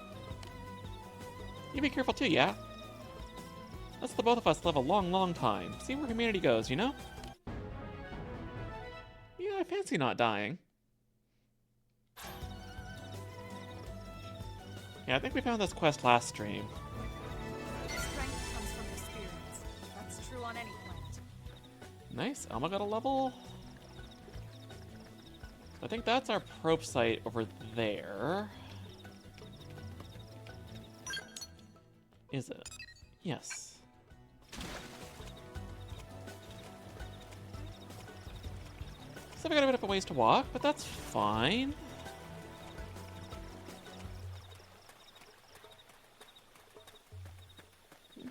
You be careful too, yeah? Let's the both of us live a long, long time. See where humanity goes, you know? Yeah, I fancy not dying. Yeah, I think we found this quest last stream. Strength comes from experience. That's true on any planet. Nice, Elma got a level. I think that's our probe site over there. Is it? Yes. So we got a bit of a ways to walk, but that's fine.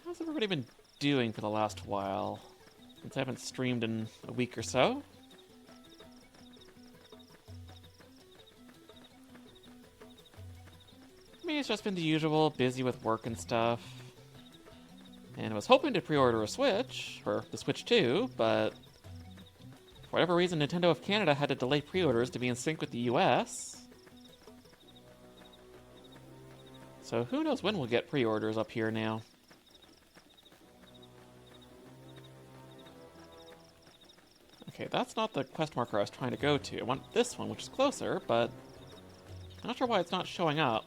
How's everybody been doing for the last while? Since I haven't streamed in a week or so. I mean, it's just been the usual, busy with work and stuff. And I was hoping to pre-order a Switch, or the Switch 2, but for whatever reason, Nintendo of Canada had to delay pre-orders to be in sync with the US. So who knows when we'll get pre-orders up here now. Okay, that's not the quest marker I was trying to go to. I want this one, which is closer, but I'm not sure why it's not showing up.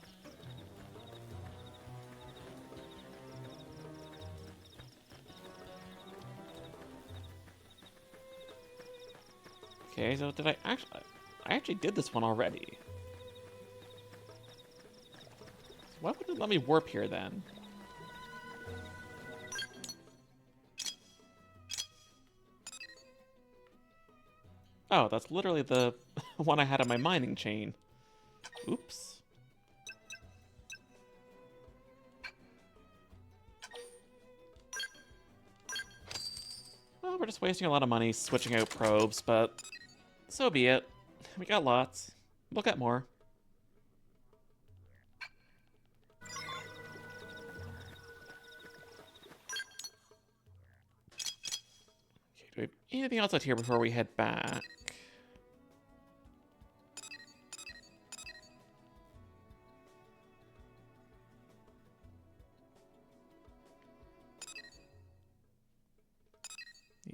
Okay, so did I actually did this one already. So why wouldn't it let me warp here then? Oh, that's literally the one I had on my mining chain. Oops. Well, we're just wasting a lot of money switching out probes, but so be it. We got lots. We'll get more. Okay, do we have anything else out here before we head back?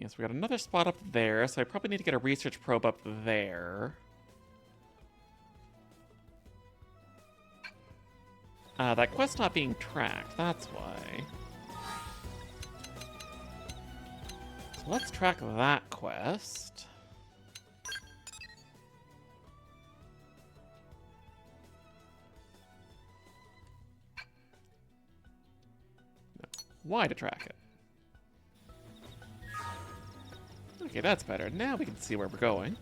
Yes, we got another spot up there, so I probably need to get a research probe up there. That quest's not being tracked, that's why. So let's track that quest. No. Why to track it? Okay, that's better. Now we can see where we're going.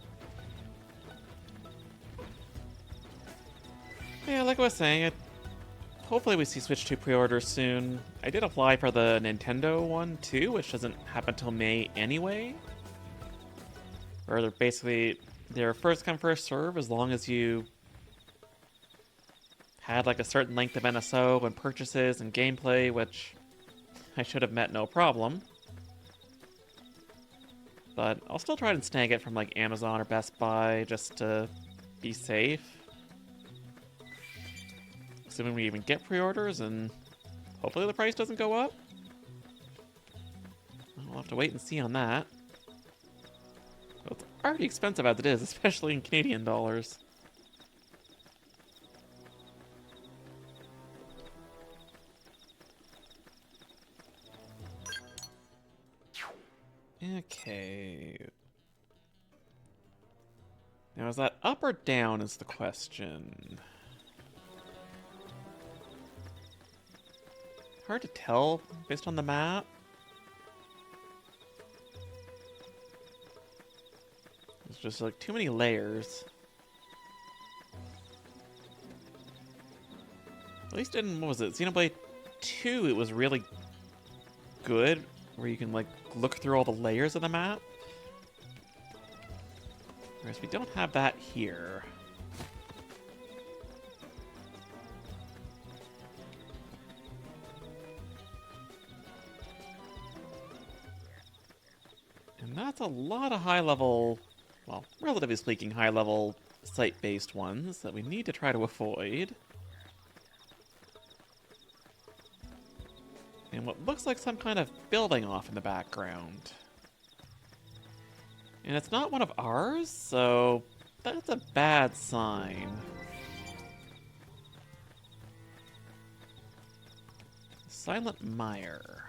Yeah, like I was saying, hopefully we see Switch 2 pre-orders soon. I did apply for the Nintendo one too, which doesn't happen till May anyway. Or they're basically, they're first come first serve as long as you had like a certain length of NSO and purchases and gameplay, which I should have met no problem. But I'll still try and snag it from like Amazon or Best Buy just to be safe. Assuming we even get pre-orders, and hopefully the price doesn't go up. We'll have to wait and see on that. Well, it's already expensive as it is, especially in Canadian dollars. Okay. Now, is that up or down is the question. Hard to tell based on the map. There's just like too many layers. At least in, what was it, Xenoblade 2, it was really good, where you can like look through all the layers of the map. Whereas we don't have that here. And that's a lot of high-level, well, relatively speaking, high-level site-based ones that we need to try to avoid. And what looks like some kind of building off in the background. And it's not one of ours, so that's a bad sign. Silent Mire.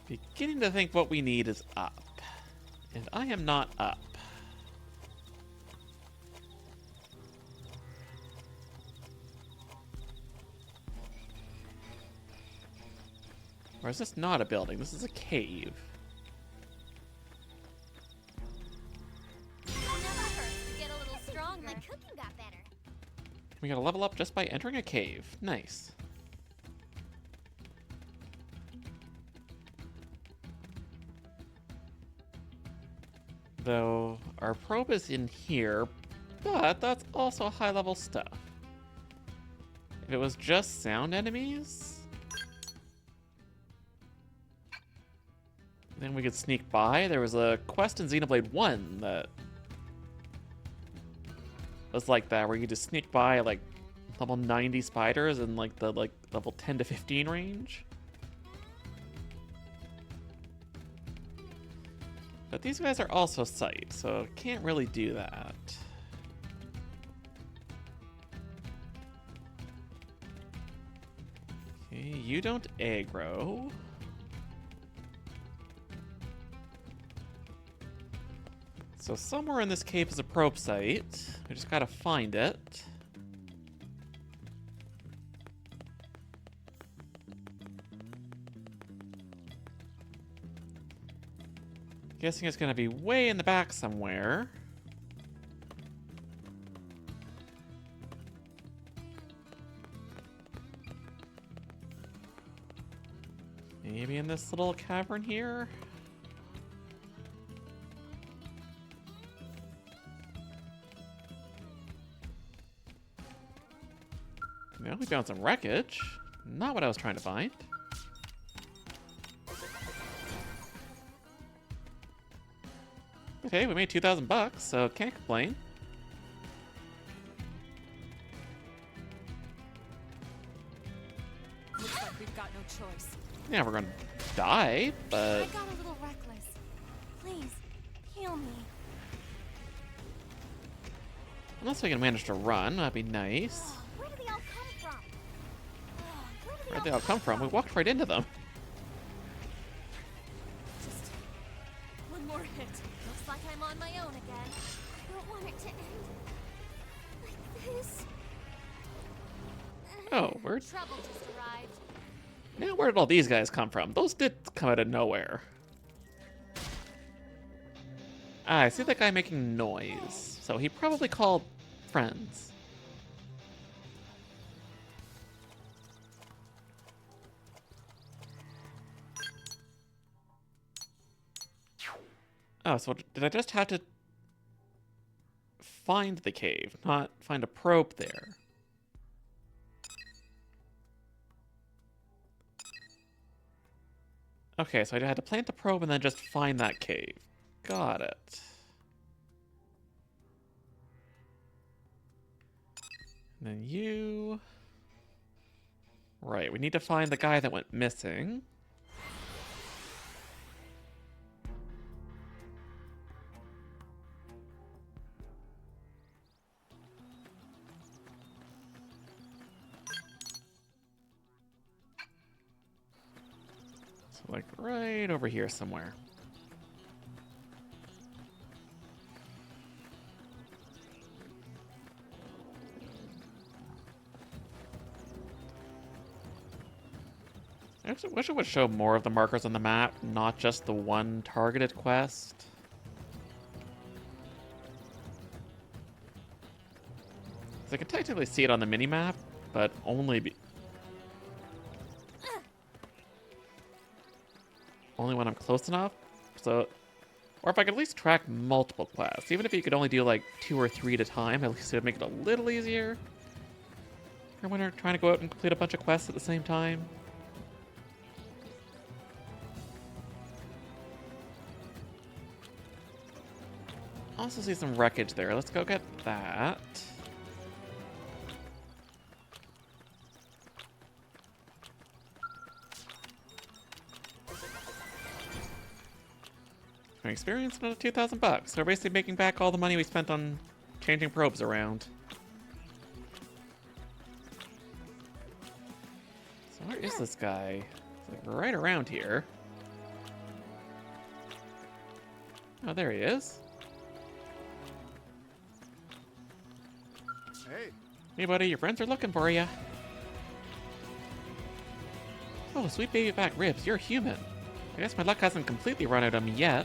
Beginning to think what we need is up. And I am not up. Or is this not a building? This is a cave. It never hurts to get a little stronger. My cooking got better. We gotta level up just by entering a cave. Nice. Though, our probe is in here, but that's also high-level stuff. If it was just sound enemies, then we could sneak by. There was a quest in Xenoblade 1 that was like that, where you just sneak by like level 90 spiders in like the level 10 to 15 range. But these guys are also sight, so can't really do that. Okay, you don't aggro. So somewhere in this cave is a probe site. We just gotta find it. Guessing it's gonna be way in the back somewhere. Maybe in this little cavern here? Well, we found some wreckage. Not what I was trying to find. Okay, we made 2,000 bucks, so can't complain. choice. Yeah, we're gonna die, but I got a little reckless. Please, heal me. unless we can manage to run, that'd be nice. Where did they all come from? Where'd they all come from? We walked right into them. Just one more hit. Looks like I'm on my own again. I don't want it to end like this. Oh, where? Trouble just arrived. Now, where did all these guys come from? Those did come out of nowhere. Ah, I see that guy making noise. So he probably called friends. Oh, so did I just have to find the cave, not find a probe there? Okay, so I had to plant the probe and then just find that cave. Got it. And then you... Right, we need to find the guy that went missing. So, like, right over here somewhere. I actually wish it would show more of the markers on the map, not just the one targeted quest. I can technically see it on the mini-map, but only when I'm close enough. So, or if I could at least track multiple quests, even if you could only do like 2 or 3 at a time, at least it would make it a little easier. Or when you're trying to go out and complete a bunch of quests at the same time. Also see some wreckage there. Let's go get that. My experience, another 2,000 bucks. So we're basically making back all the money we spent on changing probes around. So where is this guy? It's like right around here. Oh, there he is. Hey. Hey, buddy, your friends are looking for you. Oh, sweet baby back ribs, you're human. I guess my luck hasn't completely run out on me yet.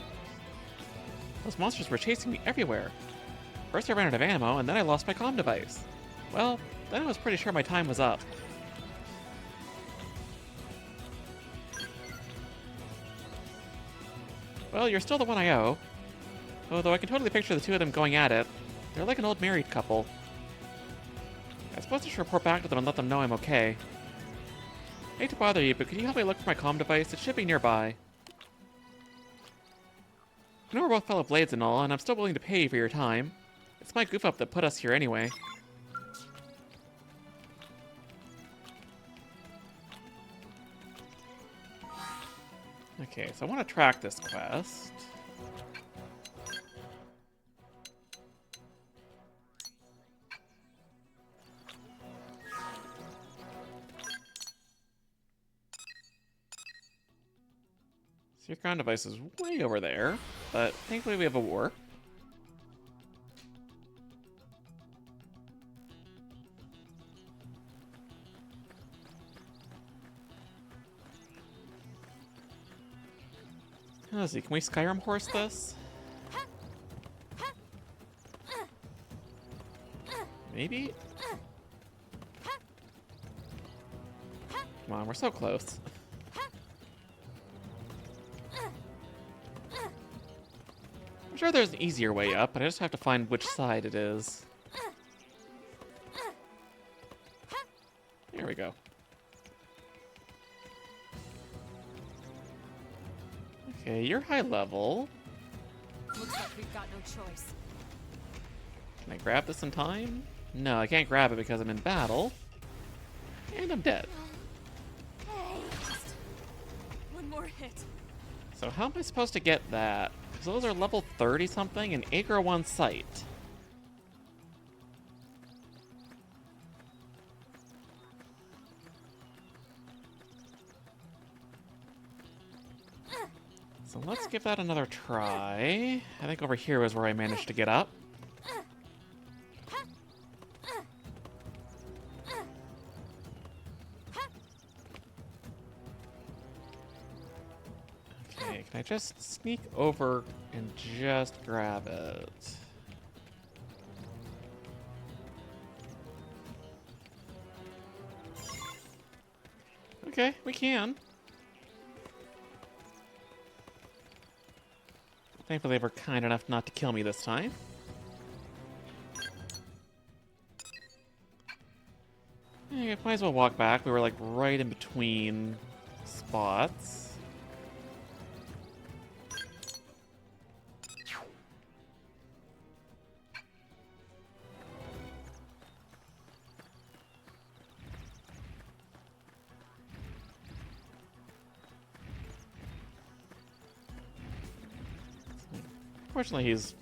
Those monsters were chasing me everywhere. First I ran out of ammo, and then I lost my comm device. Well, then I was pretty sure my time was up. Well, you're still the one I owe. Although I can totally picture the two of them going at it. They're like an old married couple. I suppose I should report back to them and let them know I'm okay. Hate to bother you, but could you help me look for my comm device? It should be nearby. I know we're both fellow blades and all, and I'm still willing to pay you for your time. It's my goof up that put us here anyway. Okay, so I want to track this quest. So your ground device is way over there, but thankfully we have a warp. Let's see, can we Skyrim horse this? Maybe? Come on, we're so close. I'm sure there's an easier way up, but I just have to find which side it is. There we go. Okay, you're high level. Looks like we've got no choice. Can I grab this in time? No, I can't grab it because I'm in battle. And I'm dead. Hey, hit. So how am I supposed to get that? Because those are level 30 something and Acre 1 sight. So let's give that another try. I think over here was where I managed to get up. Okay, can I just sneak over and just grab it? Okay, we can. Thankfully, they were kind enough not to kill me this time. Okay, might as well walk back. We were like right in between spots. Fortunately, he's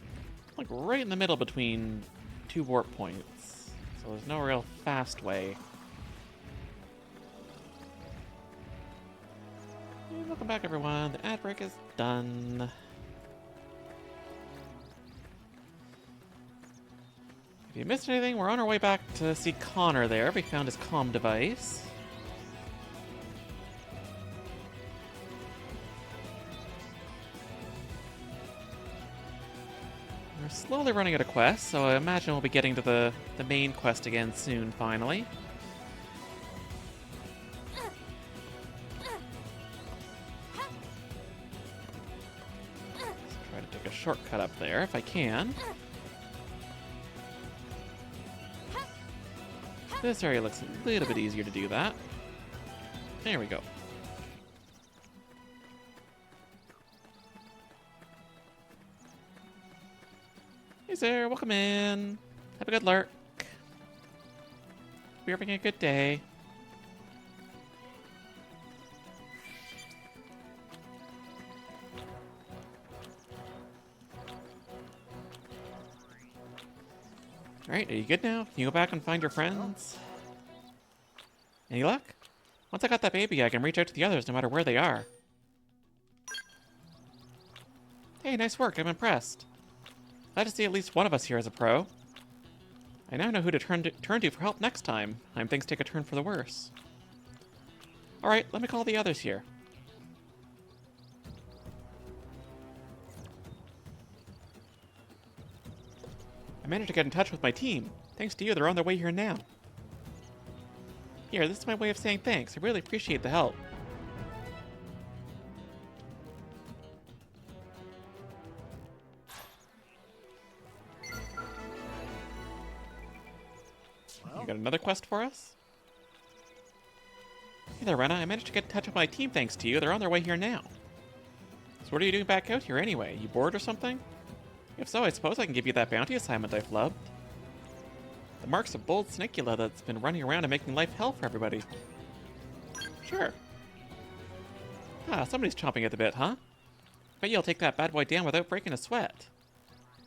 like right in the middle between two warp points, so there's no real fast way. Hey, welcome back, everyone. The ad break is done. If you missed anything, we're on our way back to see Connor there. We found his comm device. We're slowly running out of quests, so I imagine we'll be getting to the main quest again soon, finally. Let's try to take a shortcut up there if I can. This area looks a little bit easier to do that. There we go. Hey there, welcome in. Have a good lurk. We're having a good day. Alright, are you good now? Can you go back and find your friends? Any luck? Once I got that baby, I can reach out to the others no matter where they are. Hey, nice work, I'm impressed. Glad to see at least one of us here as a pro. I now know who to turn to for help next time things take a turn for the worse. Alright, let me call the others here. I managed to get in touch with my team. Thanks to you, they're on their way here now. Here, this is my way of saying thanks. I really appreciate the help. You got another quest for us? Hey there, Renna. I managed to get in touch with my team thanks to you. They're on their way here now. So what are you doing back out here anyway? You bored or something? If so, I suppose I can give you that bounty assignment I've loved. The mark's a bold Snakula that's been running around and making life hell for everybody. Sure. Ah, somebody's chomping at the bit, huh? Bet you'll take that bad boy down without breaking a sweat.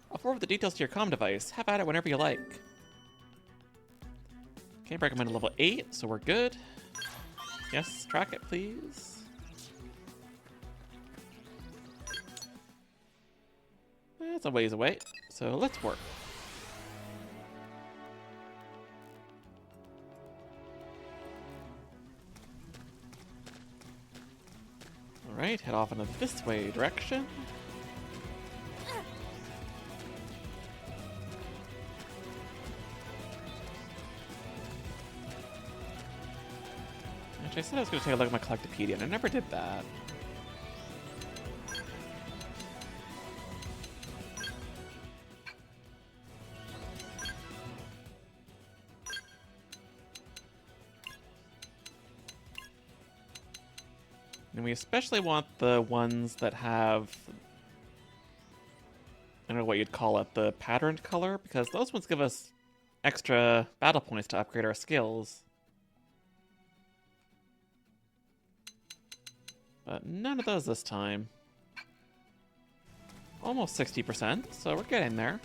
I'll forward the details to your comm device. Have at it whenever you like. Okay, break him into level 8, so we're good. Yes, track it, please. That's a ways away, so let's work. Alright, head off in this way direction. Actually, I said I was going to take a look at my Collectopedia, and I never did that. And we especially want the ones that have, I don't know what you'd call it, the patterned color, because those ones give us extra battle points to upgrade our skills. But none of those this time. Almost 60%, so we're getting there.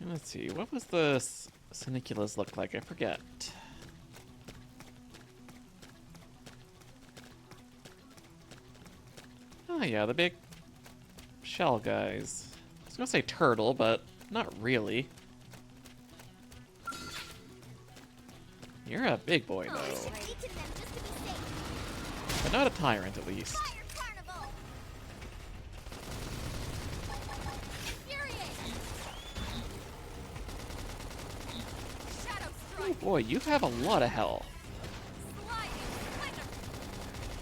Let's see, what was the Siniculas look like? I forget. Oh yeah, the big shell guys. I was gonna say turtle, but not really. You're a big boy, Oh, I though. should weaken them just to be safe. But not a tyrant, at least. Fire carnival! Infuriate! Shadow Oh strike. boy, you have a lot of health. Sliding thunder.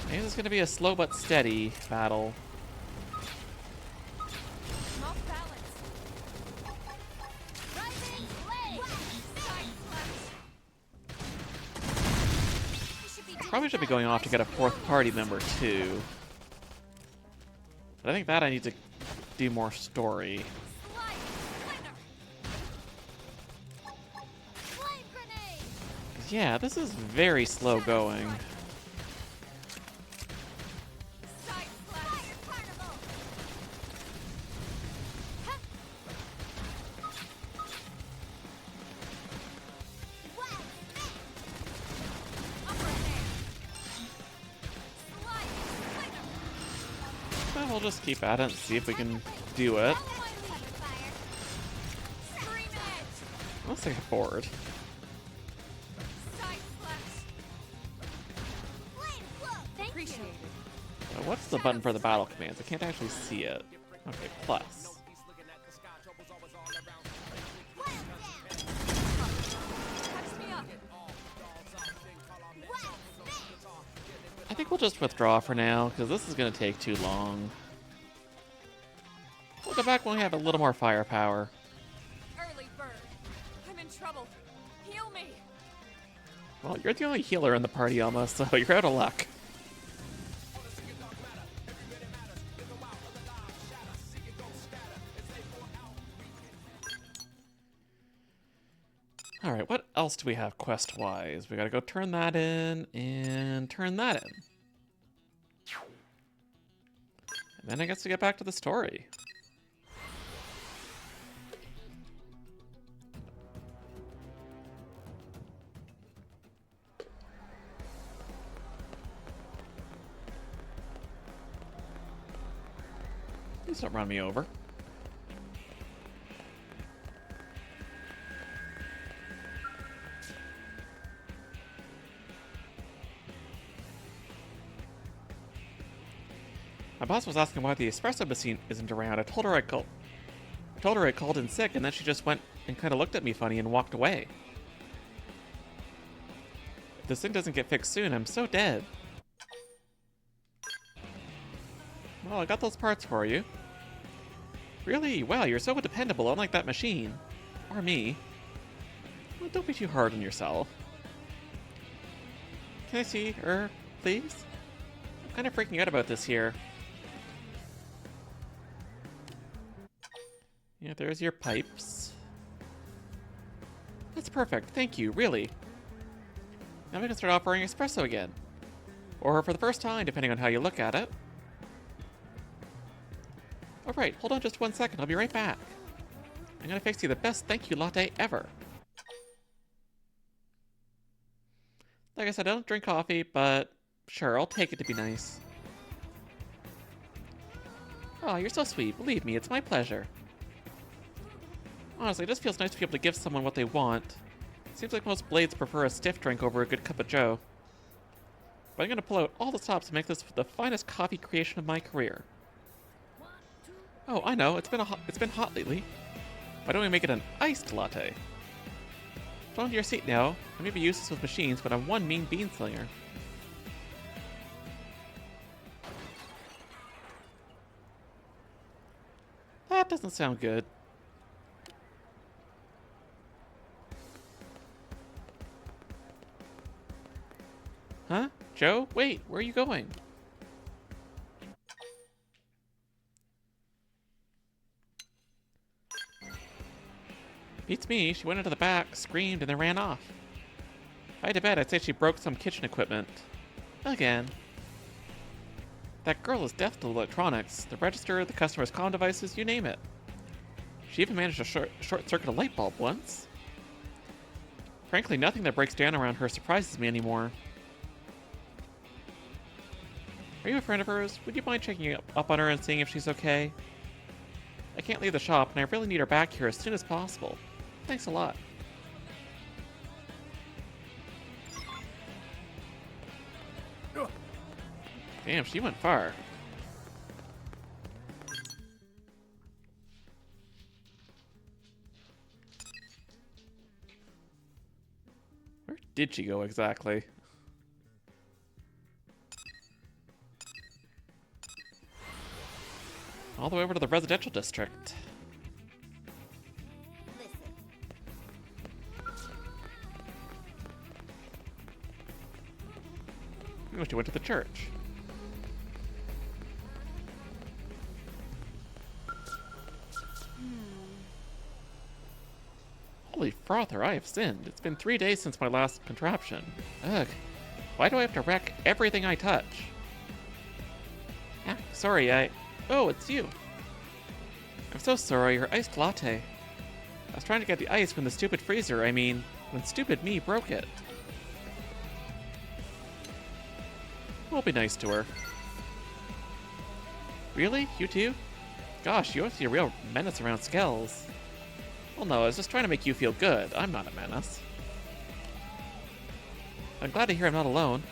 Maybe this is gonna be a slow but steady battle. Off balance. Rising blade! Side slash. Probably should be going off to get a fourth party member too. But I think that I need to do more story. Sliding thunder. Flame grenade! 'Cause yeah, this is very slow going. Side slash. Fire carnival! Wow! Upper hand. Sliding thunder. Well, we'll just keep at it and see if we can do it. Follow my lead, fire! Scream edge. Let's take a board. Side slash. Flame cloak! Thank Appreciate you. it. What's the button for the battle commands? I can't actually see it. Okay, plus. Wild down! Catch me up. Wild spin! I think we'll just withdraw for now, because this is going to take too long. We'll go back when we have a little more firepower. Early bird. I'm in trouble. Heal me. Well, you're the only healer in the party almost, so you're out of luck. Alright, what else do we have quest-wise? We gotta go turn that in, and turn that in. And then I guess we get back to the story. Please don't run me over. My boss was asking why the espresso machine isn't around. I told her I called in sick, and then she just went and kind of looked at me funny and walked away. If this thing doesn't get fixed soon, I'm so dead. Well, I got those parts for you. Really? Wow, you're so dependable, unlike that machine. Or me. Well, don't be too hard on yourself. Can I see her, please? I'm kind of freaking out about this here. Yeah, there's your pipes. That's perfect, thank you, really. Now we can start offering espresso again. Or for the first time, depending on how you look at it. Alright, hold on just 1 second, I'll be right back. I'm gonna fix you the best thank you latte ever. Like I said, I don't drink coffee, but sure, I'll take it to be nice. Oh, you're so sweet, believe me, it's my pleasure. Honestly, it just feels nice to be able to give someone what they want. Seems like most blades prefer a stiff drink over a good cup of joe. But I'm gonna pull out all the stops to make this the finest coffee creation of my career. Oh, I know, it's been hot lately. Why don't we make it an iced latte? Go onto your seat now. I may be useless with machines, but I'm one mean bean slinger. That doesn't sound good. Huh? Joe? Wait, where are you going? Beats me, she went into the back, screamed, and then ran off. If I had to bet, I'd say she broke some kitchen equipment. Again. That girl is deaf to electronics. The register, the customer's comm devices, you name it. She even managed to short-circuit a light bulb once. Frankly, nothing that breaks down around her surprises me anymore. Are you a friend of hers? Would you mind checking up on her and seeing if she's okay? I can't leave the shop, and I really need her back here as soon as possible. Thanks a lot. Damn, she went far. Where did she go exactly? All the way over to the residential district. Oh, she went to the church. Holy frother, I have sinned. It's been 3 days since my last contraption. Ugh. Why do I have to wreck everything I touch? Ah, sorry, Oh, it's you. I'm so sorry, your iced latte. I was trying to get the ice from the stupid freezer, when stupid me broke it. We'll be nice to her. Really? You too? Gosh, you must be a real menace around Skells. Well, no, I was just trying to make you feel good. I'm not a menace. I'm glad to hear I'm not alone.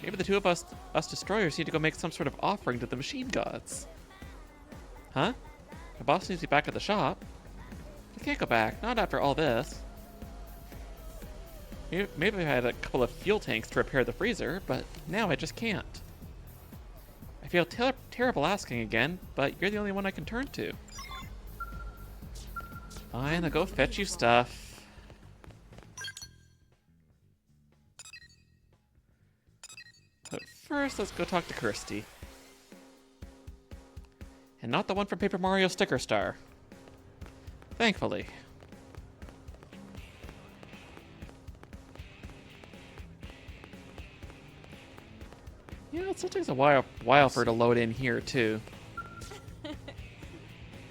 Maybe the two of us destroyers need to go make some sort of offering to the machine gods. Huh? My boss needs to be back at the shop. I can't go back, not after all this. Maybe I had a couple of fuel tanks to repair the freezer, but now I just can't. I feel terrible asking again, but you're the only one I can turn to. Fine, I'll go fetch you stuff. But first, let's go talk to Kirsty. And not the one from Paper Mario Sticker Star. Thankfully. Yeah, it still takes a while for it to load in here, too.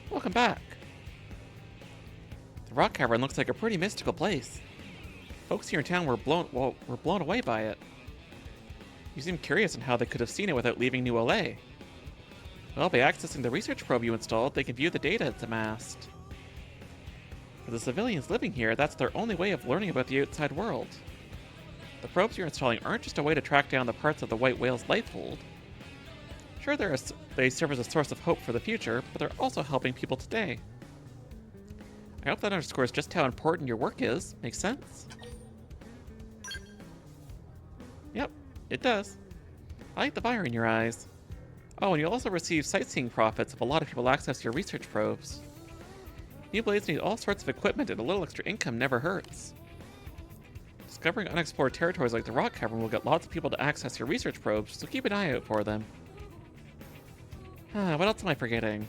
Welcome back. The rock cavern looks like a pretty mystical place. Folks here in town were blown away by it. You seem curious on how they could have seen it without leaving New LA. Well, by accessing the research probe you installed, they can view the data it's amassed. For the civilians living here, that's their only way of learning about the outside world. The probes you're installing aren't just a way to track down the parts of the white whale's life hold. Sure, they serve as a source of hope for the future, but they're also helping people today. I hope that underscores just how important your work is. Makes sense? Yep, it does. I like the fire in your eyes. Oh, and you'll also receive sightseeing profits if a lot of people access your research probes. New blades need all sorts of equipment, and a little extra income never hurts. Discovering unexplored territories like the rock cavern will get lots of people to access your research probes, so keep an eye out for them. What else am I forgetting?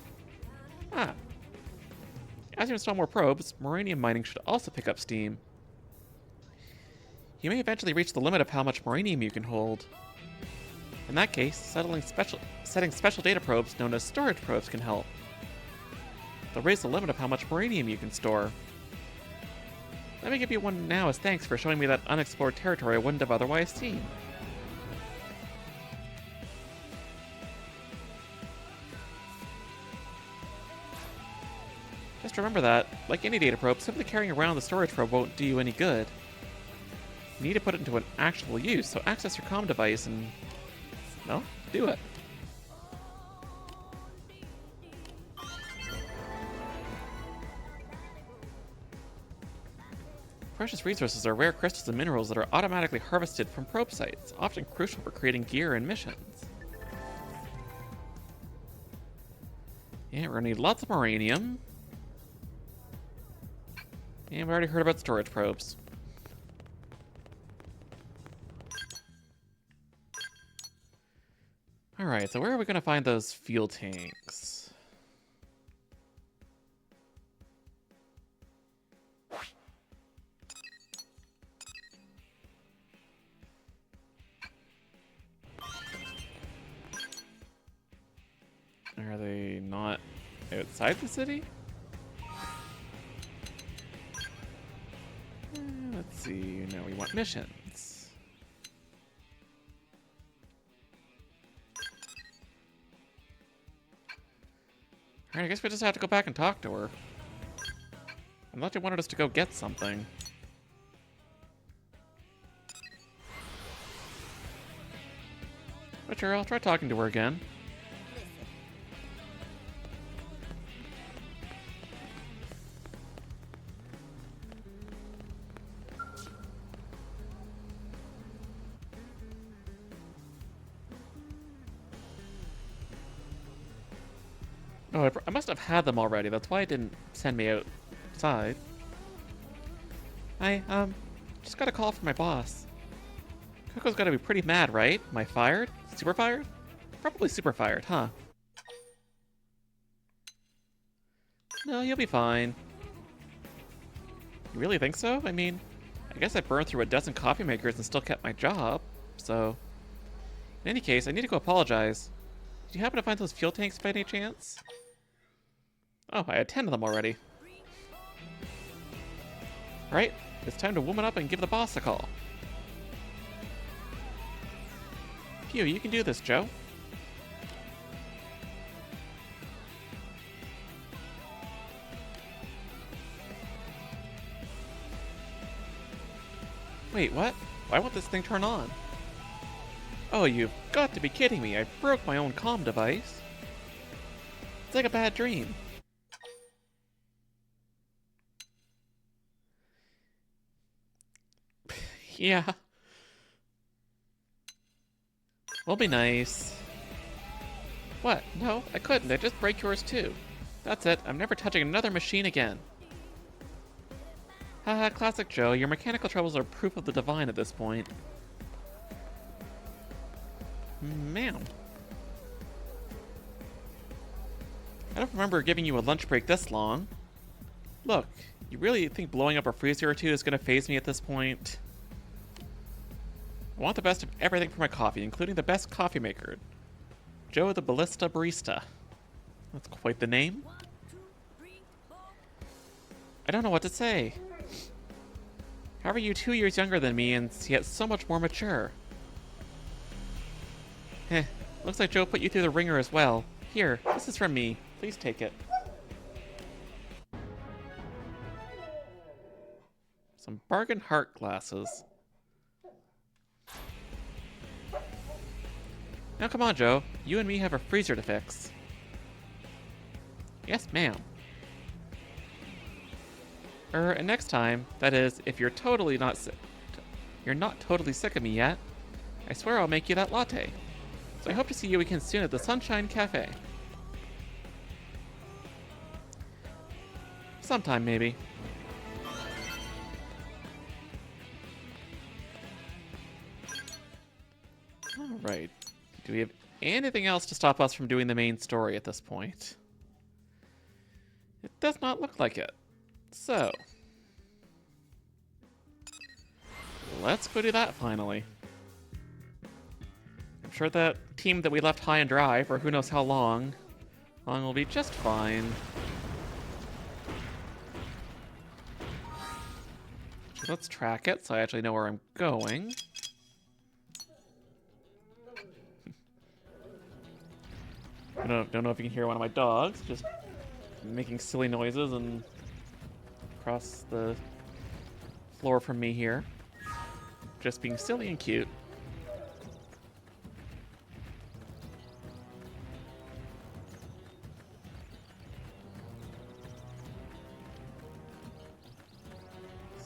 As you install more probes, moranium mining should also pick up steam. You may eventually reach the limit of how much moranium you can hold. In that case, setting special data probes known as storage probes can help. They'll raise the limit of how much moranium you can store. Let me give you one now as thanks for showing me that unexplored territory I wouldn't have otherwise seen. Just remember that, like any data probe, simply carrying around the storage probe won't do you any good. You need to put it into an actual use, so access your comm device and, well, do it. Precious resources are rare crystals and minerals that are automatically harvested from probe sites, often crucial for creating gear and missions. Yeah, we're gonna need lots of moranium. And we already heard about storage probes. Alright, so where are we gonna find those fuel tanks? not outside the city? Let's see. Now we want missions. Alright, I guess we just have to go back and talk to her. I thought you wanted us to go get something. But sure, I'll try talking to her again. Oh, I must have had them already. That's why it didn't send me outside. I, just got a call from my boss. Coco's gotta be pretty mad, right? Am I fired? Super fired? Probably super fired, huh? No, you'll be fine. You really think so? I mean, I guess I burned through a dozen coffee makers and still kept my job, so... In any case, I need to go apologize. Did you happen to find those fuel tanks by any chance? Oh, I had 10 of them already. Right, it's time to woman up and give the boss a call. Phew, you can do this, Joe. Wait, what? Why won't this thing turn on? Oh, you've got to be kidding me. I broke my own comm device. It's like a bad dream. Yeah. We'll be nice. What? No, I couldn't. I just break yours too. That's it. I'm never touching another machine again. Haha, classic Joe. Your mechanical troubles are proof of the divine at this point. Ma'am. I don't remember giving you a lunch break this long. Look, you really think blowing up a freezer or two is going to faze me at this point? I want the best of everything for my coffee, including the best coffee maker. Joe the Ballista Barista. That's quite the name. I don't know what to say. How are you 2 years younger than me and yet so much more mature? Heh, looks like Joe put you through the ringer as well. Here, this is from me. Please take it. Some bargain heart glasses. Now come on, Joe. You and me have a freezer to fix. Yes, ma'am. And next time, that is, if you're totally not sick, you're not totally sick of me yet, I swear I'll make you that latte. So I hope to see you again soon at the Sunshine Cafe. Sometime, maybe. Alright. Do we have anything else to stop us from doing the main story at this point? It does not look like it. So, let's go do that finally. I'm sure that team that we left high and dry for who knows how long will be just fine. So let's track it so I actually know where I'm going. I don't know if you can hear one of my dogs just making silly noises and across the floor from me here. Just being silly and cute.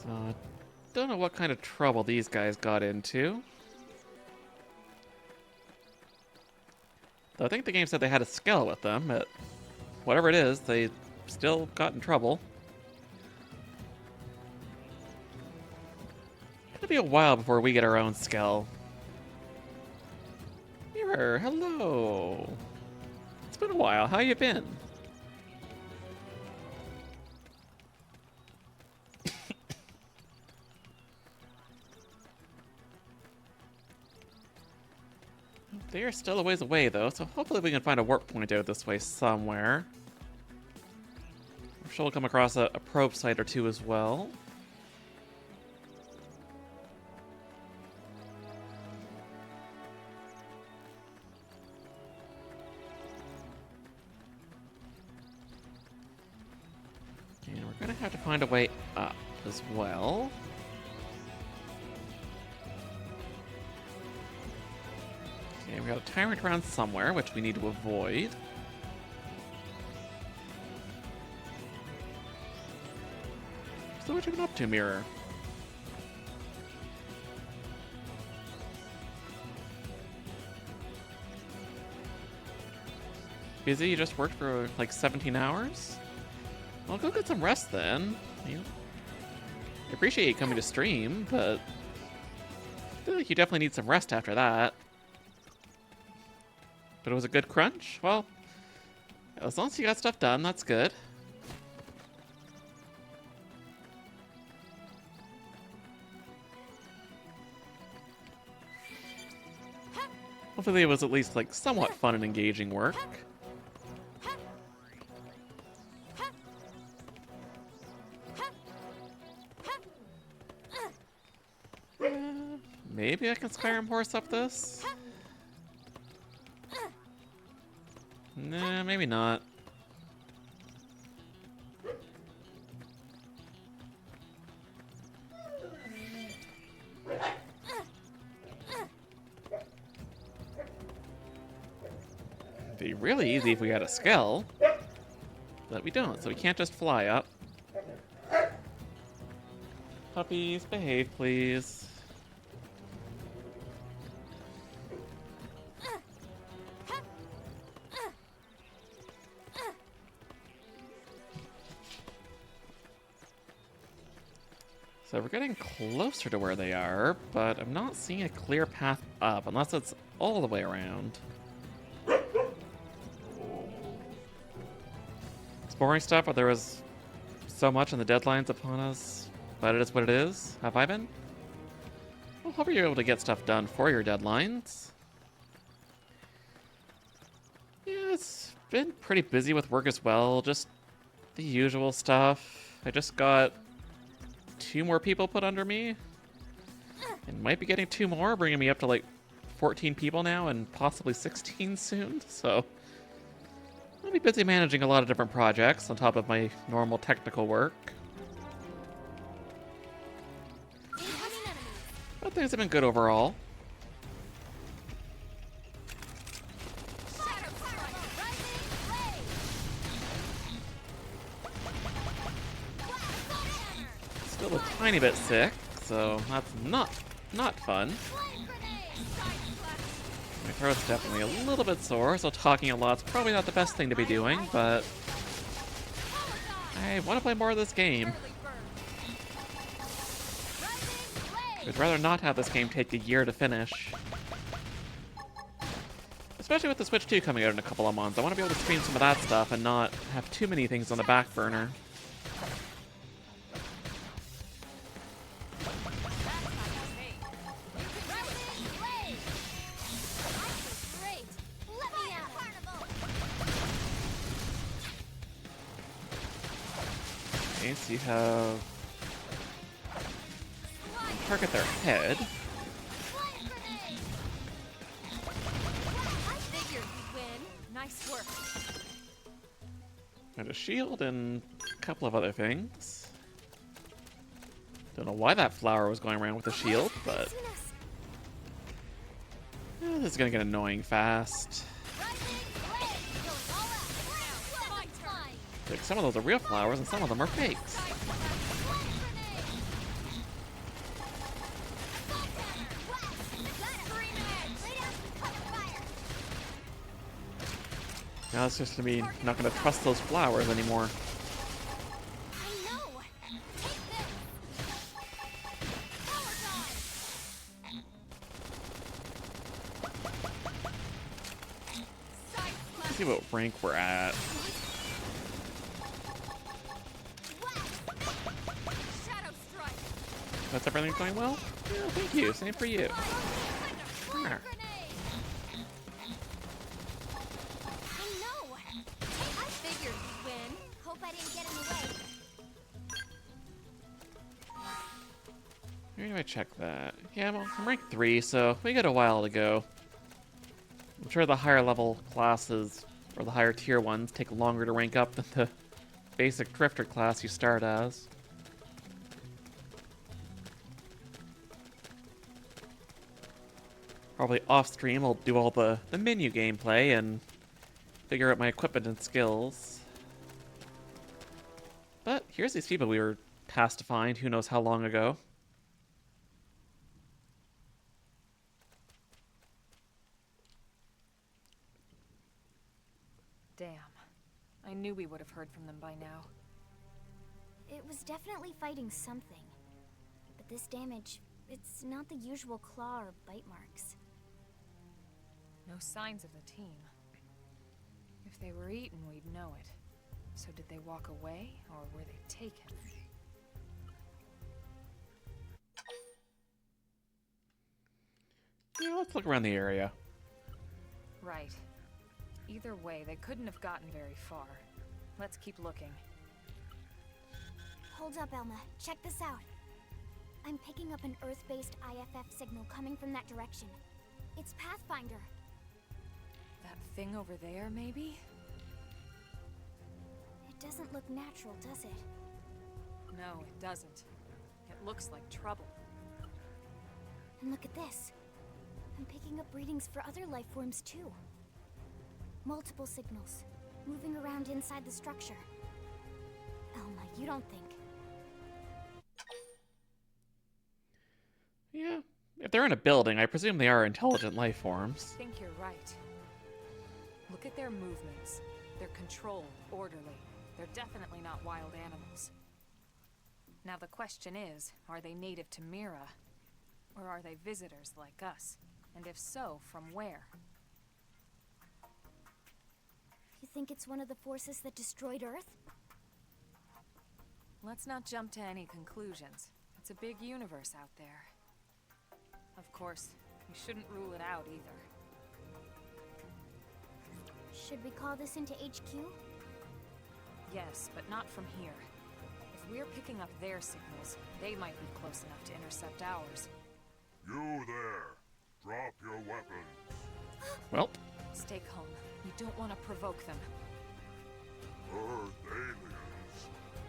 So, I don't know what kind of trouble these guys got into. Though I think the game said they had a Skell with them, but whatever it is, they still got in trouble. It'll be a while before we get our own Skell. Mirror, hello. It's been a while. How you been? They are still a ways away, though, so hopefully we can find a warp point out this way somewhere. I'm sure we'll come across a probe site or two as well. And we're gonna have to find a way up as well. Okay, we got a tyrant around somewhere, which we need to avoid. So what you been up to, Mirror? Busy? You just worked for like 17 hours? Well, go get some rest then. I appreciate you coming to stream, but I feel like you definitely need some rest after that. But it was a good crunch? Well, as long as you got stuff done, that's good. Hopefully it was at least like somewhat fun and engaging work. Maybe I can Skyrim horse up this? Nah, maybe not. It'd be really easy if we had a skill, but we don't, so we can't just fly up. Puppies, behave, please. So we're getting closer to where they are, but I'm not seeing a clear path up, unless it's all the way around. It's boring stuff, but there was so much in the deadlines upon us, but it is what it is. Have I been? Well, hope you're able to get stuff done for your deadlines. Yeah, it's been pretty busy with work as well, just the usual stuff. I just got 2 more people put under me, and might be getting 2 more, bringing me up to like 14 people now and possibly 16 soon. So I'll be busy managing a lot of different projects on top of my normal technical work. But things have been good overall. Still a tiny bit sick, so that's not fun. My throat's definitely a little bit sore, so talking a lot's probably not the best thing to be doing, but I want to play more of this game. I'd rather not have this game take a year to finish. Especially with the Switch 2 coming out in a couple of months. I want to be able to stream some of that stuff and not have too many things on the back burner. Okay, so you have... target their head. Nice work. And a shield and a couple of other things. Don't know why that flower was going around with a shield, but this is gonna get annoying fast. Like, some of those are real flowers and some of them are fakes. Now it's just gonna be not gonna trust those flowers anymore. Let's see what rank we're at. That's everything going well? Yeah, thank you. Same for you. There. Hope I didn't get in the way. Maybe I check that. Yeah, well, I'm rank 3, so we got a while to go. I'm sure the higher level classes, or the higher tier ones, take longer to rank up than the basic drifter class you start as. Probably off stream I'll do all the menu gameplay and figure out my equipment and skills. But here's these people we were tasked to find who knows how long ago. Damn. I knew we would have heard from them by now. It was definitely fighting something. But this damage, it's not the usual claw or bite marks. No signs of the team. If they were eaten, we'd know it. So did they walk away, or were they taken? Yeah, let's look around the area. Right. Either way, they couldn't have gotten very far. Let's keep looking. Hold up, Elma. Check this out. I'm picking up an Earth-based IFF signal coming from that direction. It's Pathfinder. That thing over there, maybe? It doesn't look natural, does it? No, it doesn't. It looks like trouble. And look at this. I'm picking up readings for other life forms too. Multiple signals, moving around inside the structure. Elma, you don't think... Yeah, if they're in a building, I presume they are intelligent life forms. I think you're right. Look at their movements. They're controlled, orderly. They're definitely not wild animals. Now the question is, are they native to Mira? Or are they visitors like us? And if so, from where? You think it's one of the forces that destroyed Earth? Let's not jump to any conclusions. It's a big universe out there. Of course, we shouldn't rule it out either. Should we call this into HQ? Yes, but not from here. If we're picking up their signals, they might be close enough to intercept ours. You there! Drop your weapons! Well, Stay calm. We don't want to provoke them. Earth aliens!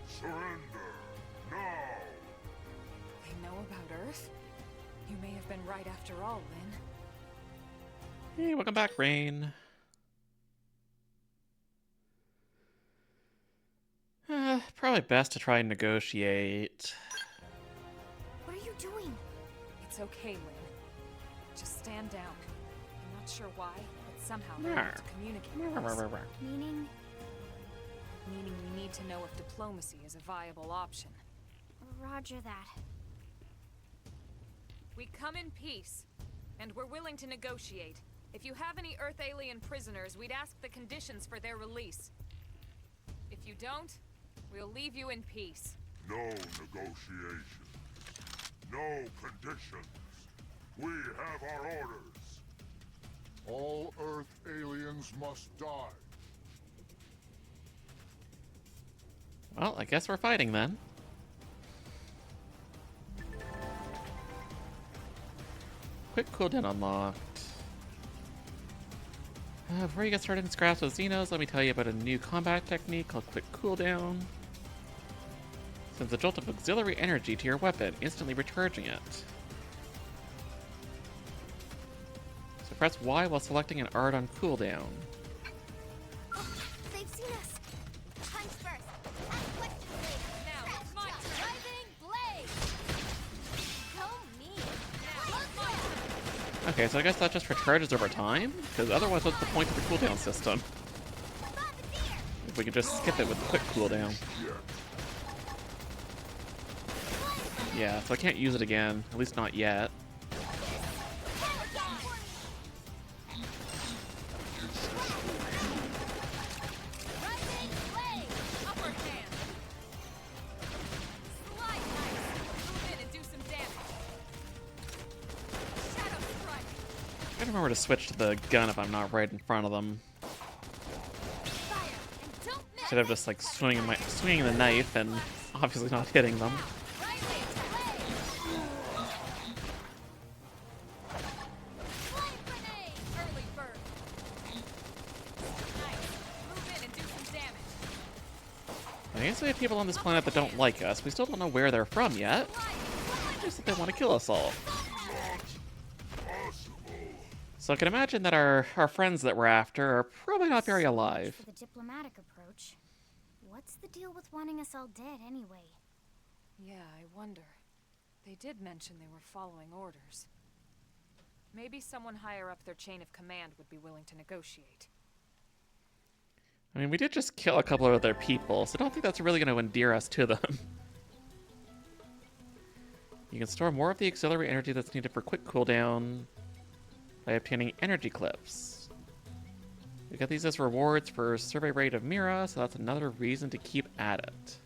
Surrender! Now! They know about Earth? You may have been right after all, Lynn. hey, welcome back, Rain. Probably best to try and negotiate. What are you doing? It's okay, Lynn. Just stand down. I'm not sure why, but somehow they want to communicate with us. Meaning... Meaning we need to know if diplomacy is a viable option. Roger that. We come in peace, and we're willing to negotiate. If you have any Earth alien prisoners, we'd ask the conditions for their release. If you don't, we'll leave you in peace. No negotiations. No conditions. We have our orders. All Earth aliens must die. Well, I guess we're fighting then. Quick cooldown unlocked. Before you get started in scraps with Xenos, let me tell you about a new combat technique called quick cooldown. Sends a jolt of auxiliary energy to your weapon, instantly recharging it. So press Y while selecting an art on cooldown. They've seen us! Punch first! Ask questions later! Now, it's my turn. Driving blade! Go me! Okay, so I guess that just recharges over time? Because otherwise what's the point of the cooldown system? If we could just skip it with the quick cooldown. Yeah, so I can't use it again, at least not yet. Upper hand. Slide knife. Move in and do some damage. Shadow strike. I gotta remember to switch to the gun if I'm not right in front of them. Fire! And don't miss! instead of just like swinging the knife and obviously not hitting them. I guess we have people on this planet that don't like us. We still don't know where they're from yet. Just that they want to kill us all. So I can imagine that our friends that we're after are probably not very alive. For the diplomatic approach. What's the deal with wanting us all dead anyway? Yeah, I wonder. They did mention they were following orders. Maybe someone higher up their chain of command would be willing to negotiate. I mean, we did just kill a couple of their people, so I don't think that's really going to endear us to them. You can store more of the auxiliary energy that's needed for quick cooldown by obtaining energy clips. We got these as rewards for survey rate of Mira, so that's another reason to keep at it.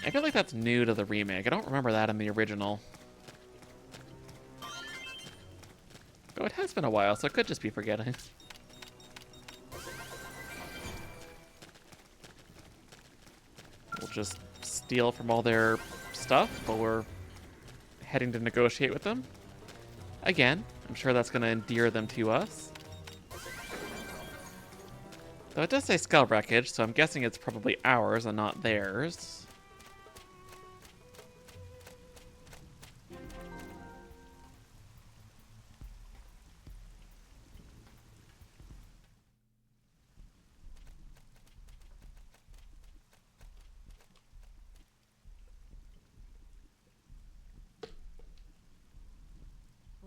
I feel like that's new to the remake. I don't remember that in the original. Though it has been a while, so I could just be forgetting. We'll just steal from all their stuff while we're heading to negotiate with them. Again, I'm sure that's going to endear them to us. Though it does say skull wreckage, so I'm guessing it's probably ours and not theirs.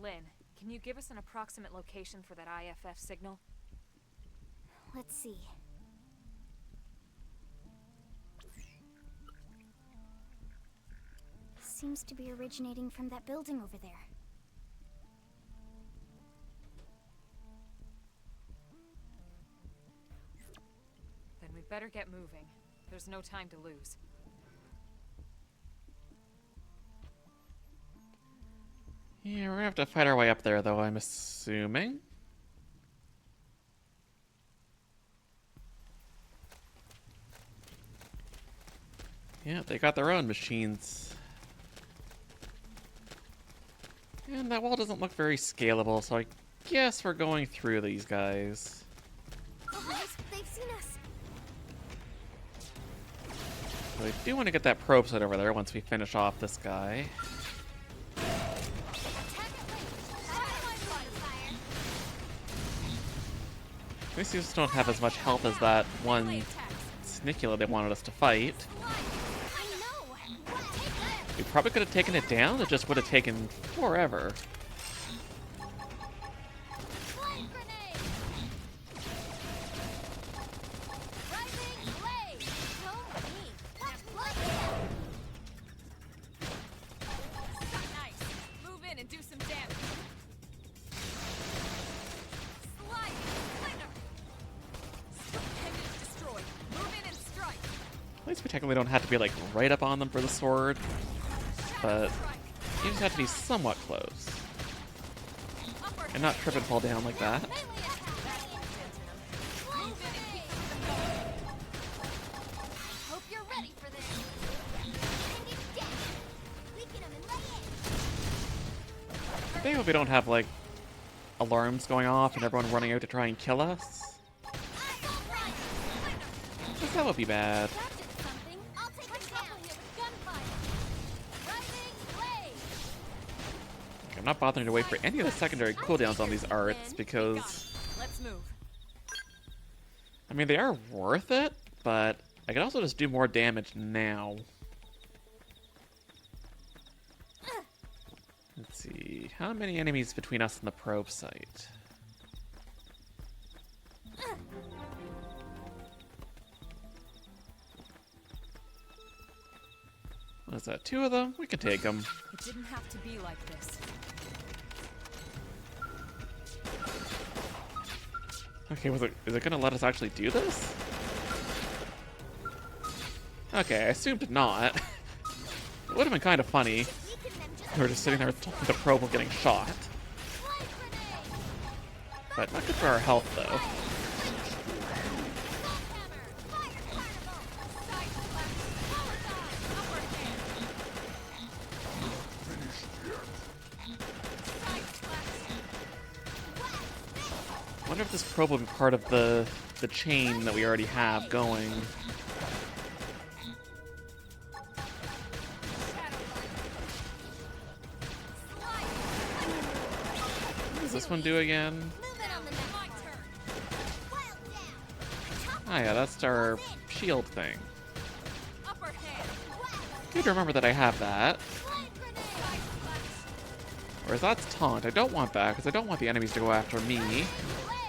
Lynn, can you give us an approximate location for that IFF signal? Let's see. Seems to be originating from that building over there. Then we'd better get moving. There's no time to lose. Yeah, we're gonna have to fight our way up there, though, I'm assuming. Yeah, they got their own machines. And that wall doesn't look very scalable, so I guess we're going through these guys. They've seen us. So I do want to get that probe site over there once we finish off this guy. At least these don't have as much health as that one Snicula they wanted us to fight. We probably could have taken it down, it just would have taken forever. At least we technically don't have to be like right up on them for the sword, but you just have to be somewhat close. And not trip and fall down like that. I think if we don't have like alarms going off and everyone running out to try and kill us, that would be bad. I'm not bothering to wait for any of the secondary cooldowns on these arts because, Let's move. I mean, they are worth it, but I can also just do more damage now. Let's see, how many enemies between us and the probe site? What is that, 2 of them? We can take them. It didn't have to be like this. Okay, is it gonna let us actually do this? Okay, I assumed not. It would have been kind of funny if we were just sitting there with the probe while getting shot. But not good for our health, though. wonder if this probe will be part of the chain that we already have going. What does this one do again? Ah, yeah, that's our shield thing. Good to remember that I have that. Whereas that's taunt. I don't want that, because I don't want the enemies to go after me.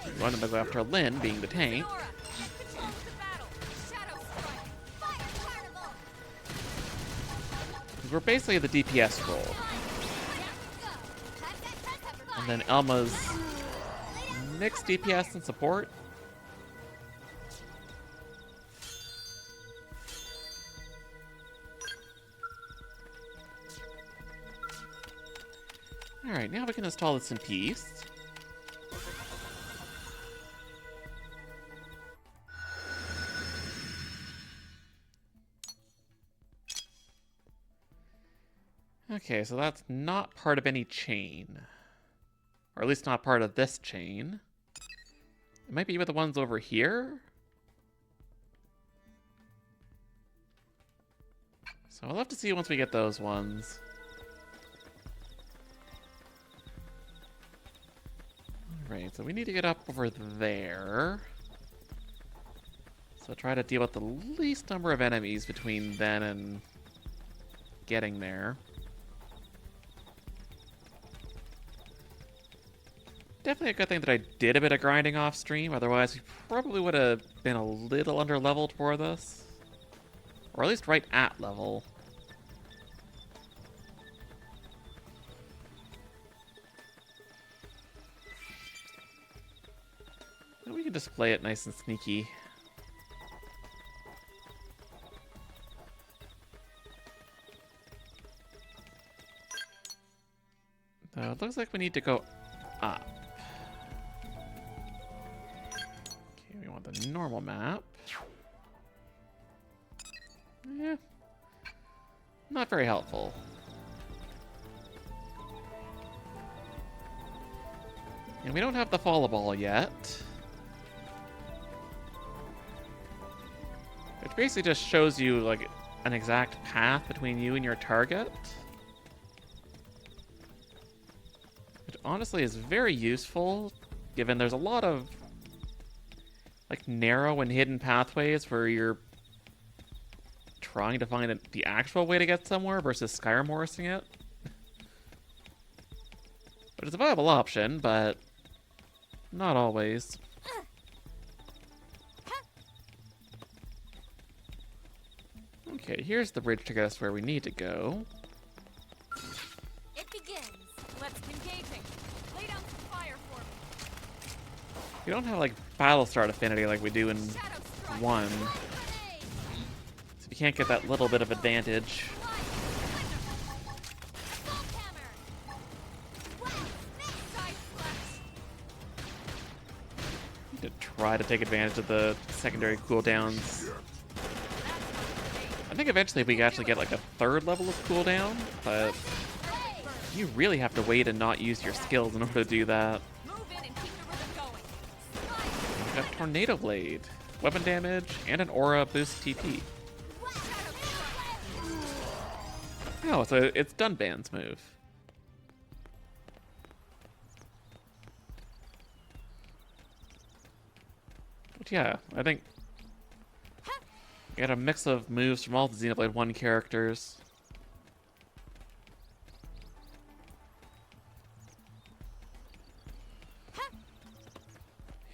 I want them to go after Lyn, being the tank. Because we're basically the DPS role. And then Elma's mixed DPS and support. Alright, now we can install this in peace. Okay, so that's not part of any chain. Or at least not part of this chain. It might be with the ones over here? So I'll have to see once we get those ones. Alright, so we need to get up over there. So try to deal with the least number of enemies between then and getting there. Definitely a good thing that I did a bit of grinding off stream, otherwise we probably would have been a little under-leveled for this. Or at least right at level. And we can display it nice and sneaky. Though it looks like we need to go up. Okay, we want the normal map. Yeah. Not very helpful. And we don't have the follow ball yet. Which basically just shows you like an exact path between you and your target. Which honestly is very useful, given there's a lot of like narrow and hidden pathways where you're trying to find the actual way to get somewhere versus Skyrim-horsing it. But it's a viable option, but not always. Okay, here's the bridge to get us where we need to go. It begins. Let's engaging. Lay down some fire for me. We don't have like battle start affinity like we do in 1. So we can't get that little bit of advantage. Need to try to take advantage of the secondary cooldowns. I think eventually we actually get like a 3rd level of cooldown, but you really have to wait and not use your skills in order to do that. We have Tornado Blade, weapon damage, and an aura boost TP. Oh, so it's Dunban's move. But yeah, I think we got a mix of moves from all the Xenoblade 1 characters.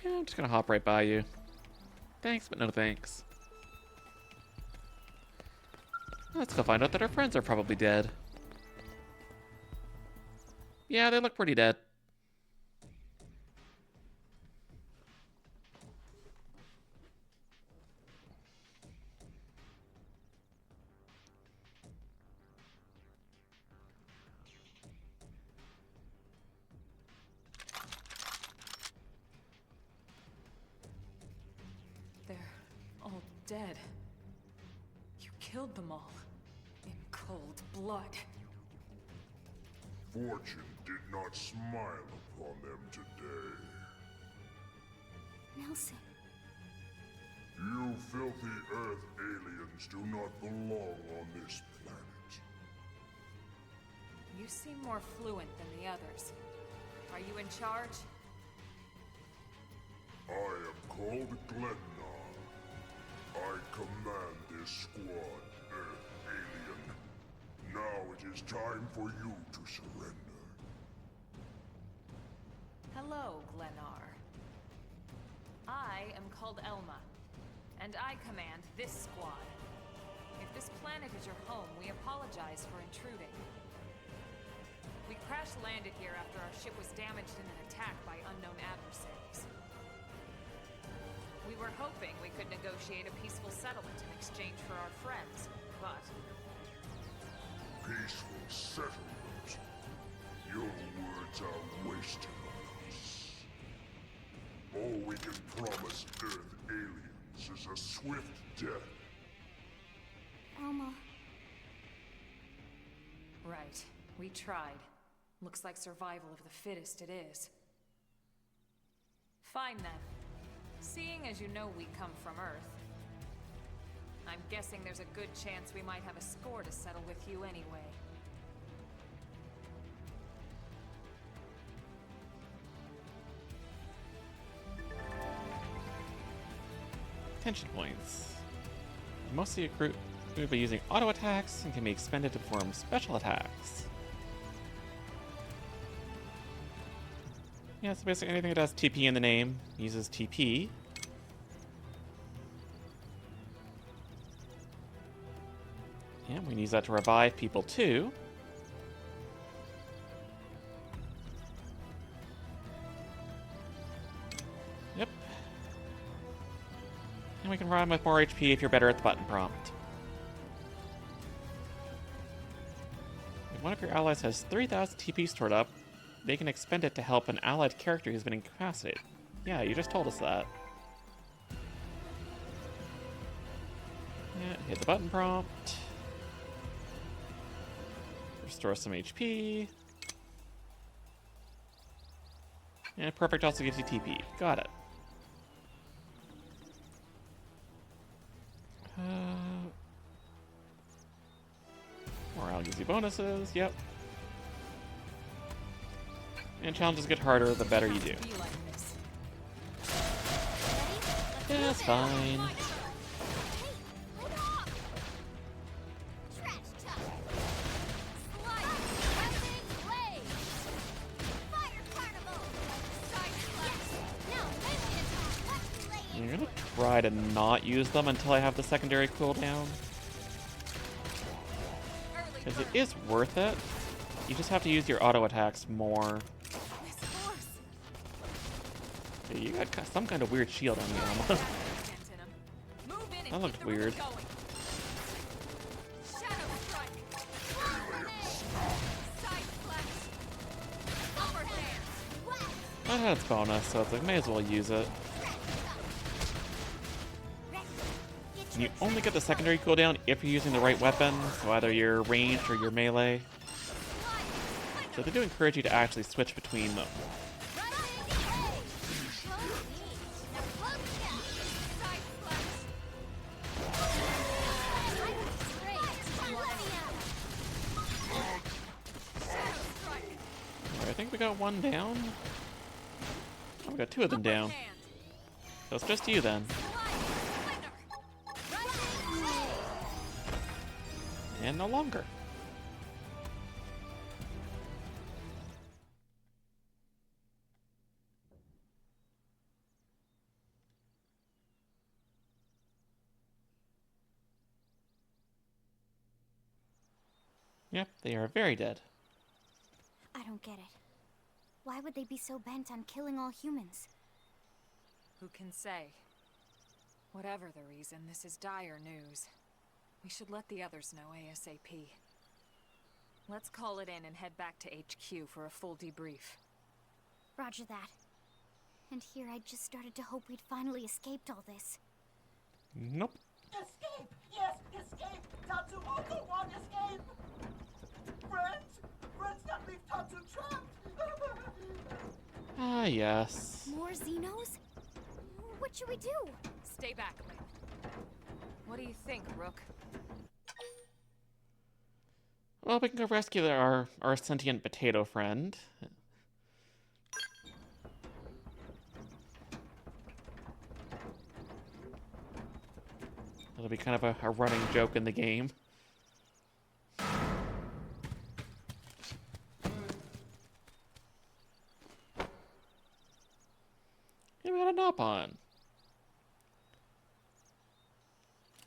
Yeah, I'm just gonna hop right by you. Thanks, but no thanks. Let's go find out that our friends are probably dead. Yeah, they look pretty dead. They're all dead. You killed them all. In cold blood. Fortune did not smile upon them today. Nelson. You filthy Earth aliens do not belong on this planet. You seem more fluent than the others. Are you in charge? I am called Glennar. I command this squad, Earth alien. Now it is time for you to surrender. Hello, Glennar. I am called Elma, and I command this squad. If this planet is your home, we apologize for intruding. We crash-landed here after our ship was damaged in an attack by unknown adversaries. We were hoping we could negotiate a peaceful settlement in exchange for our friends, but... Peaceful settlement? Your words are wasted on us. All we can promise Earth aliens is a swift death. Alma. Right. We tried. Looks like survival of the fittest it is. Fine then. Seeing as you know we come from Earth, I'm guessing there's a good chance we might have a score to settle with you anyway. Tension points. Mostly accrued by using auto attacks and can be expended to perform special attacks. Yeah, so basically anything that has TP in the name uses TP. Yeah, we can use that to revive people too. Yep. And we can run with more HP if you're better at the button prompt. If one of your allies has 3,000 TP stored up, they can expend it to help an allied character who's been incapacitated. Yeah, you just told us that. Yeah, hit the button prompt. Restore some HP. And perfect also gives you TP. Got it. Morale gives you bonuses. Yep. And challenges get harder the better you do. Yeah, it's fine. I'm gonna try to not use them until I have the secondary cooldown. Because it is worth it. You just have to use your auto attacks more. You got some kind of weird shield on you, Alma. That looked weird. That had its bonus, so it's like, may as well use it. And you only get the secondary cooldown if you're using the right weapon, so either your ranged or your melee. So they do encourage you to actually switch between them. I think we got one down. Oh, we got two of them down. So it's just you then. And no longer. Yep, they are very dead. I don't get it. Why would they be so bent on killing all humans? Who can say? Whatever the reason, this is dire news. We should let the others know ASAP. Let's call it in and head back to HQ for a full debrief. Roger that. And here I just started to hope we'd finally escaped all this. Nope. Escape! Yes, escape! Tatsumoto want escape! Friends? Friends that leave Tatsu trapped! Ah, yes. More Xenos? What should we do? Stay back a bit. What do you think, Rook? Well, we can go rescue our sentient potato friend. That'll be kind of a running joke in the game. Yeah, we got a Nopon.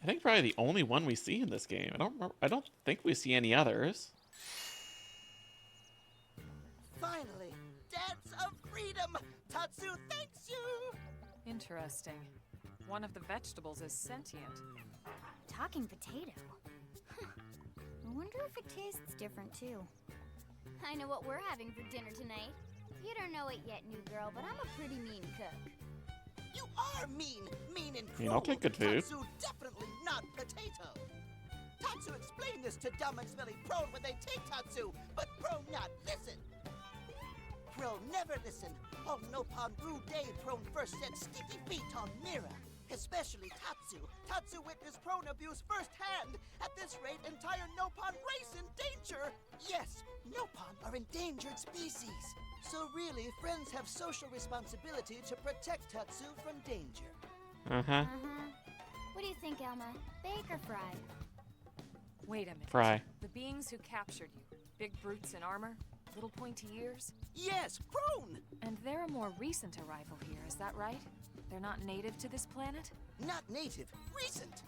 I think probably the only one we see in this game. I don't think we see any others. Finally, dance of freedom! Tatsu thanks you! Interesting. One of the vegetables is sentient. Talking potato. Huh. I wonder if it tastes different too. I know what we're having for dinner tonight. You don't know it yet, new girl, but I'm a pretty mean cook. You are mean and I mean, cruel. I'll take good food. Tatsu definitely not potato. Tatsu explained this to dumb and smelly Prone when they take Tatsu, but Prone not listen. Prone never listened. On Nopon Rue Day, Prone first set sticky feet on Mira. Especially Tatsu. Tatsu witnessed Prone abuse firsthand. At this rate, entire Nopon race in danger. Yes, Nopon are endangered species. So really, friends have social responsibility to protect Tatsu from danger. Uh-huh. What do you think, Elma? Bake or fry? Wait a minute. Fry. The beings who captured you, big brutes in armor, little pointy ears, Yes, Prone! and they're a more recent arrival here, is that right? They're not native to this planet? Not native, recent.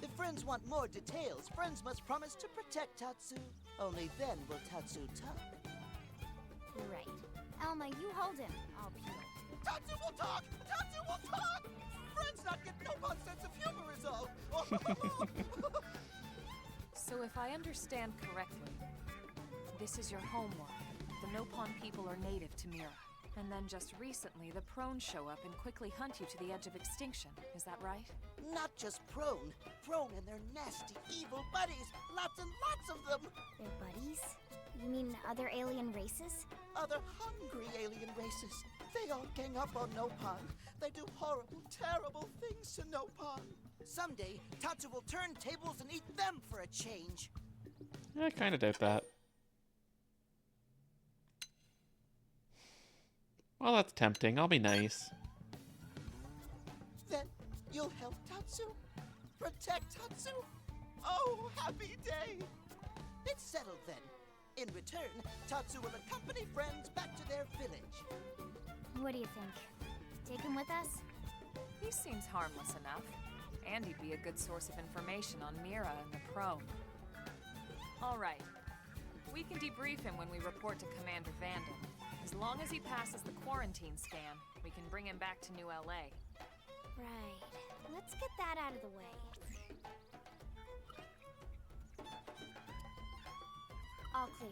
If friends want more details, friends must promise to protect Tatsu. Only then will Tatsu talk. Right. Elma, you hold him. I'll peel. Tatsu will talk! Tatsu will talk! Friends not get Nopon sense of humor is all. So if I understand correctly, this is your homeworld. The Nopon people are native to Mira. And then just recently, the Prone show up and quickly hunt you to the edge of extinction. Is that right? Not just Prone. Prone and their nasty, evil buddies. Lots and lots of them. They're buddies? You mean other alien races? Other hungry alien races. They all gang up on Nopon. They do horrible, terrible things to Nopon. Someday, Tatsu will turn tables and eat them for a change. I kind of doubt that. Well, that's tempting. I'll be nice. Then you'll help Tatsu? Protect Tatsu? Oh, happy day! It's settled then. In return, Tatsu will accompany friends back to their village. What do you think? Take him with us? He seems harmless enough. And he'd be a good source of information on Mira and the Prone. All right. We can debrief him when we report to Commander Vanden. As long as he passes the quarantine scan, we can bring him back to New LA. Right. Let's get that out of the way. All clear.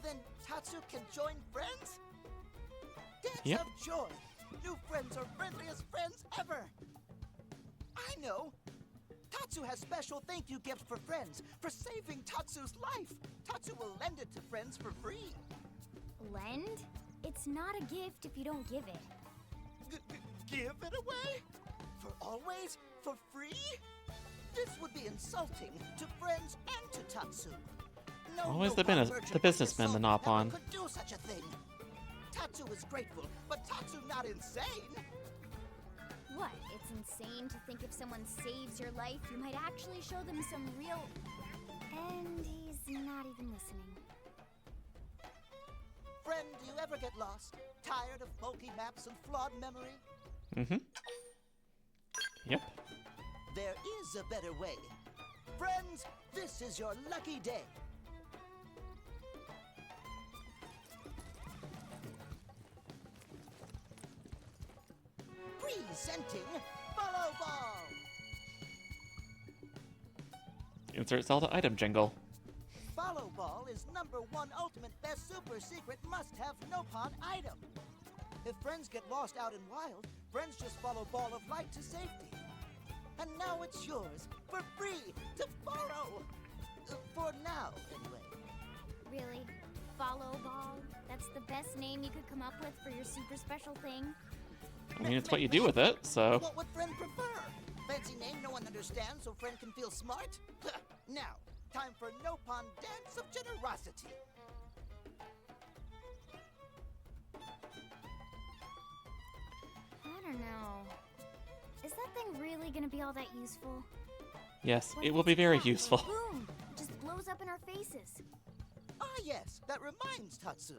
Then Tatsu can join friends? Dance Yep. of joy! New friends are friendliest friends ever! I know! Tatsu has special thank you gifts for friends, for saving Tatsu's life! Tatsu will lend it to friends for free! Lend? It's not a gift if you don't give it. Give it away? For always? For free? This would be insulting to friends and to Tatsu. No Always the Nopon business- merchant the businessman, the with Nopon. never could do such a thing. Tatsu is grateful, but Tatsu not insane. What? It's insane to think if someone saves your life, you might actually show them some real... And he's not even listening. Friend, do you ever get lost? Tired of bulky maps and flawed memory? Mm-hmm. Yep. There is a better way. Friends, this is your lucky day. Presenting Follow Ball! Insert Zelda item jingle. Follow Ball is #1 ultimate best super secret must-have Nopon item. If friends get lost out in wild, friends just follow Ball of Light to safety. And now it's yours, for free, to borrow. For now, anyway. Really? Follow Ball? That's the best name you could come up with for your super special thing? I mean, it's what you do with it, so... What would friend prefer? Fancy name no one understands so friend can feel smart? Now, time for Nopon Dance of Generosity. I don't know. Is that thing really gonna be all that useful? Yes, What it if will be it's very cracked or useful. Boom! It just blows up in our faces. Ah yes, that reminds Tatsu.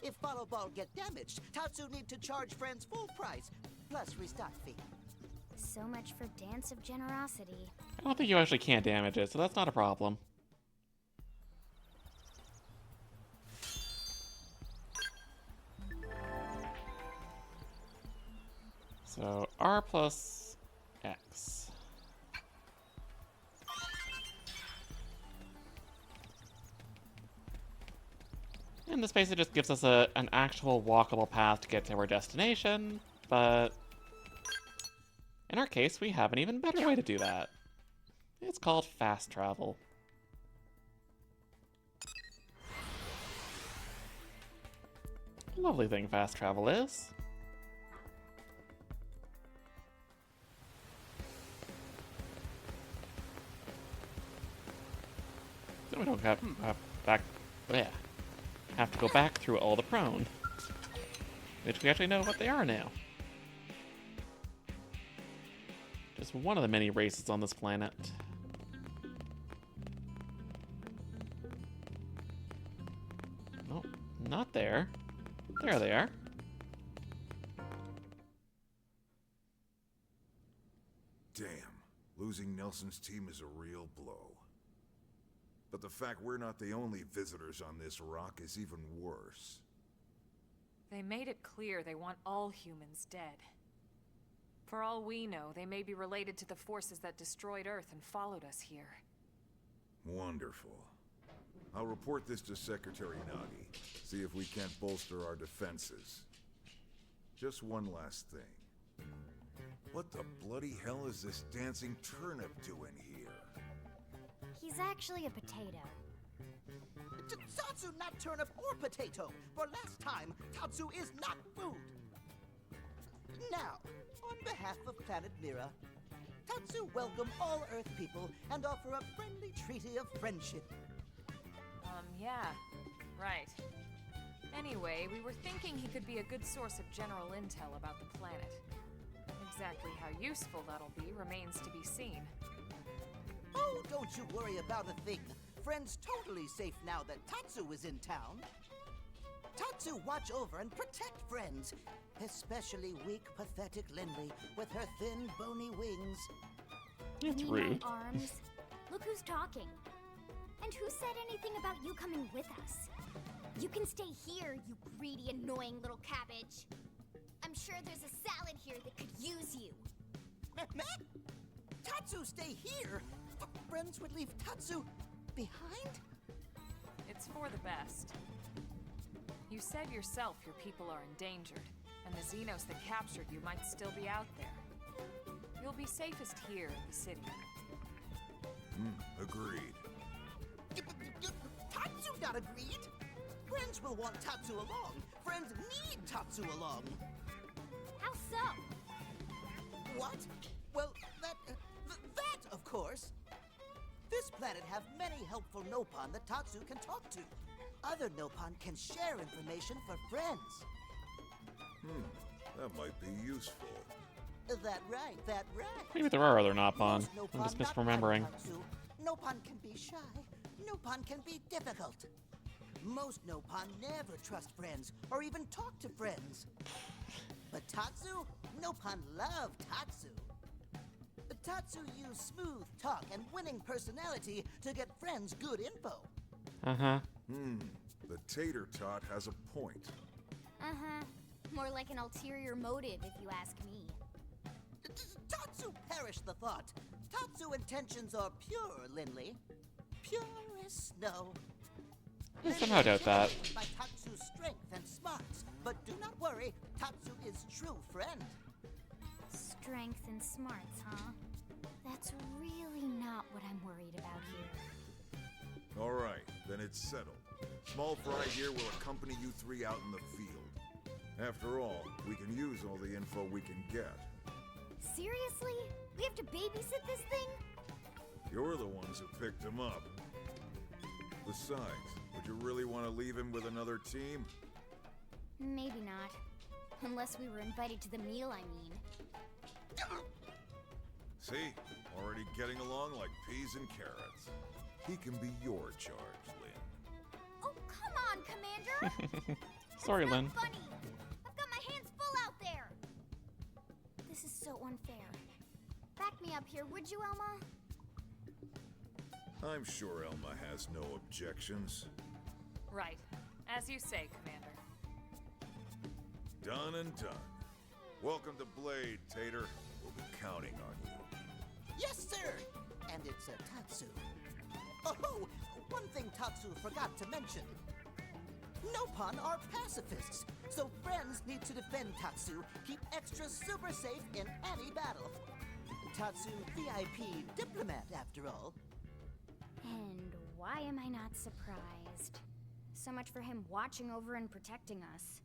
If Follow Ball get damaged, Tatsu need to charge friends full price, plus restock fee. So much for Dance of Generosity. I don't think you actually can damage it, so that's not a problem. So, R plus X. In this case, it just gives us an actual walkable path to get to our destination, but in our case, we have an even better way to do that. It's called fast travel. Lovely thing fast travel is. So we don't have have to go back through all the prone, which we actually know what they are now. Just one of the many races on this planet. Nope, not there. There they are. Damn, losing Nelson's team is a real blow. But the fact we're not the only visitors on this rock is even worse. They made it clear they want all humans dead. For all we know, they may be related to the forces that destroyed Earth and followed us here. Wonderful. I'll report this to Secretary Nagi, see if we can't bolster our defenses. Just one last thing. What the bloody hell is this dancing turnip doing here? He's actually a potato. Tatsu not turnip or potato. For last time, Tatsu is not food. Now, on behalf of Planet Mira, Tatsu welcome all Earth people and offer a friendly treaty of friendship. Yeah. Right. Anyway, we were thinking he could be a good source of general intel about the planet. Exactly how useful that'll be remains to be seen. Oh, don't you worry about a thing. Friend's totally safe now that Tatsu is in town. Tatsu watch over and protect friends, especially weak, pathetic Lindley with her thin, bony wings. It's You rude. know, Arms. Look who's talking. And who said anything about you coming with us? You can stay here, you greedy, annoying little cabbage. I'm sure there's a salad here that could use you. Meh? Tatsu stay here? Friends would leave Tatsu behind? It's for the best. You said yourself your people are endangered, and the Xenos that captured you might still be out there. You'll be safest here in the city. Agreed. Tatsu not agreed. Friends will want Tatsu along. Friends need Tatsu along. How so? What? Well, that, of course. This planet have many helpful Nopon that Tatsu can talk to. Other Nopon can share information for friends. That might be useful. That right. Maybe there are other Nopon. Most I'm just not misremembering. like Tatsu. Nopon can be shy. Nopon can be difficult. Most Nopon never trust friends or even talk to friends. But Tatsu? Nopon love Tatsu. Tatsu use smooth talk and winning personality to get friends good info. Uh-huh. The tater tot has a point. Uh-huh. More like an ulterior motive, if you ask me. Tatsu perish the thought. Tatsu intentions are pure, Lindley. Pure as snow. I somehow doubt that. By Tatsu's strength and smarts, but do not worry, Tatsu is true friend. Strength and smarts, huh? That's really not what I'm worried about here. All right, then it's settled. Small Fry here will accompany you three out in the field. After all, we can use all the info we can get. Seriously? We have to babysit this thing? You're the ones who picked him up. Besides, would you really want to leave him with another team? Maybe not. Unless we were invited to the meal, I mean. See? Already getting along like peas and carrots. He can be your charge, Lynn. Oh, come on, Commander! Sorry, Lynn. Not funny! I've got my hands full out there! This is so unfair. Back me up here, would you, Elma? I'm sure Elma has no objections. Right. As you say, Commander. Done and done. Welcome to Blade, Tater. We'll be counting on you. Yes, sir! And it's Tatsu. Oh, one thing Tatsu forgot to mention. Nopon are pacifists, so friends need to defend Tatsu, keep extra super safe in any battle. Tatsu, VIP diplomat, after all. And why am I not surprised? So much for him watching over and protecting us.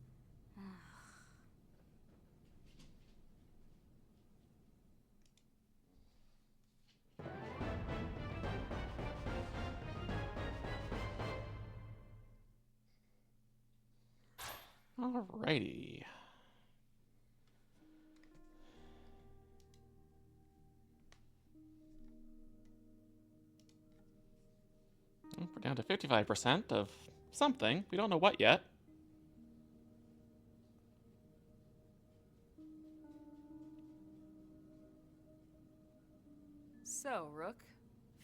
Alrighty. We're down to 55% of something. We don't know what yet. So, Rook,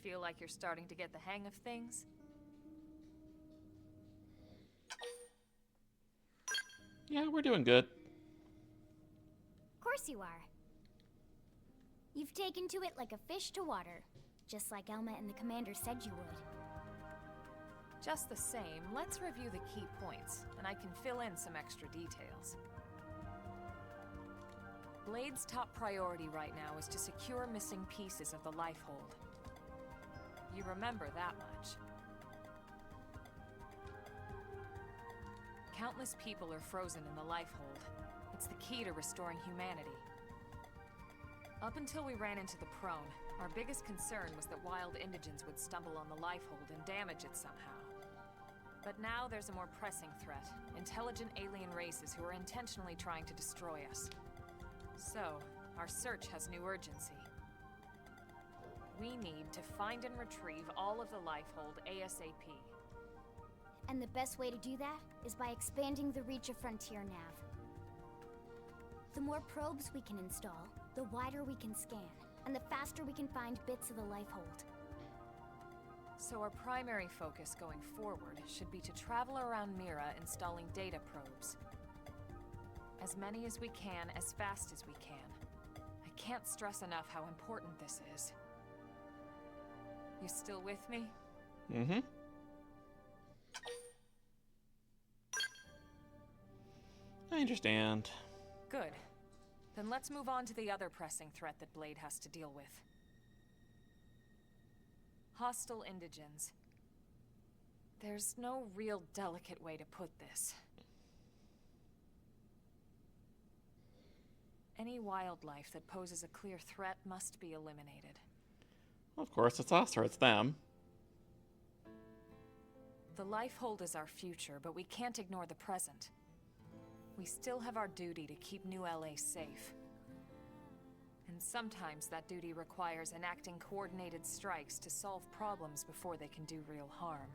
feel like you're starting to get the hang of things? Yeah, we're doing good. Of course you are. You've taken to it like a fish to water, just like Elma and the Commander said you would. Just the same, let's review the key points, and I can fill in some extra details. Blade's top priority right now is to secure missing pieces of the Lifehold. You remember that much. Countless people are frozen in the Lifehold. It's the key to restoring humanity. Up until we ran into the Prone, our biggest concern was that wild indigents would stumble on the Lifehold and damage it somehow. But now there's a more pressing threat. Intelligent alien races who are intentionally trying to destroy us. So, our search has new urgency. We need to find and retrieve all of the Lifehold ASAP. And the best way to do that is by expanding the reach of Frontier Nav. The more probes we can install, the wider we can scan, and the faster we can find bits of the Lifehold. So our primary focus going forward should be to travel around Mira installing data probes. As many as we can, as fast as we can. I can't stress enough how important this is. You still with me? Mm-hmm. I understand. Good. Then let's move on to the other pressing threat that Blade has to deal with. Hostile indigents. There's no real delicate way to put this. Any wildlife that poses a clear threat must be eliminated. Of course, it's us or it's them. The Lifehold is our future, but we can't ignore the present. We still have our duty to keep New LA safe. And sometimes that duty requires enacting coordinated strikes to solve problems before they can do real harm.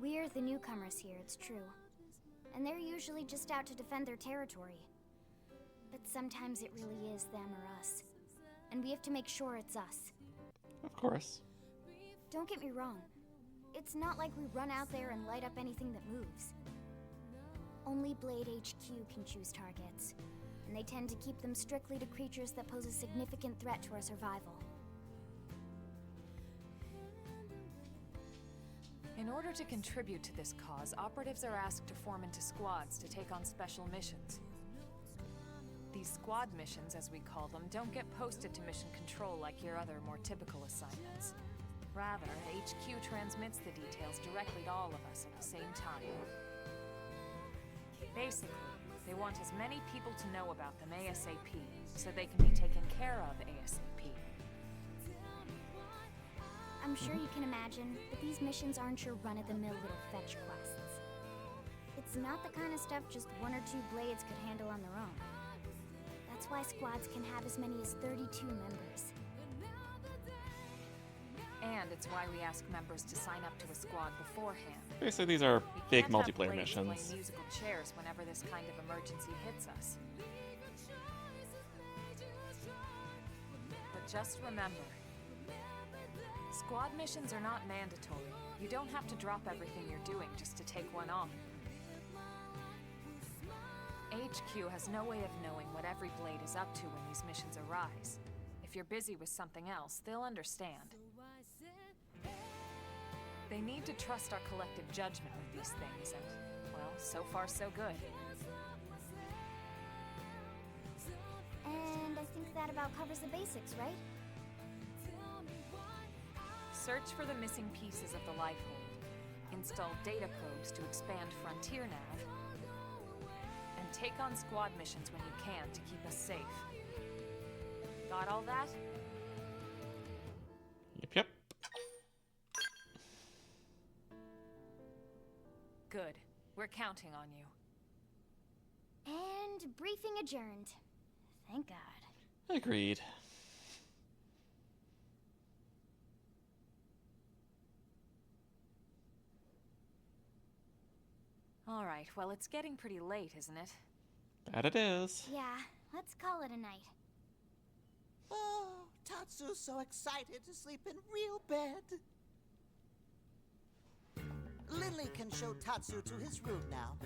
We're the newcomers here, it's true. And they're usually just out to defend their territory. But sometimes it really is them or us. And we have to make sure it's us. Of course. Don't get me wrong. It's not like we run out there and light up anything that moves. Only Blade HQ can choose targets, and they tend to keep them strictly to creatures that pose a significant threat to our survival. In order to contribute to this cause, operatives are asked to form into squads to take on special missions. These squad missions, as we call them, don't get posted to mission control like your other, more typical assignments. Rather, HQ transmits the details directly to all of us at the same time. Basically, they want as many people to know about them ASAP, so they can be taken care of ASAP. I'm sure you can imagine, but these missions aren't your run-of-the-mill little fetch quests. It's not the kind of stuff just one or two blades could handle on their own. That's why squads can have as many as 32 members. And it's why we ask members to sign up to a squad beforehand. Basically, these are We big can't have multiplayer blades missions. play musical chairs whenever this kind of emergency hits us. But just remember, squad missions are not mandatory. You don't have to drop everything you're doing just to take one on. HQ has no way of knowing what every blade is up to when these missions arise. If you're busy with something else, they'll understand. They need to trust our collective judgment with these things, and, well, so far so good. And I think that about covers the basics, right? Search for the missing pieces of the Lifehold. Install data probes to expand Frontier Nav. And take on squad missions when you can to keep us safe. Got all that? Yep. Good. We're counting on you. And briefing adjourned. Thank God. Agreed. All right, well, it's getting pretty late, isn't it? That it is. Yeah, let's call it a night. Oh, Tatsu's so excited to sleep in real bed. Lily can show Tatsu to his room now.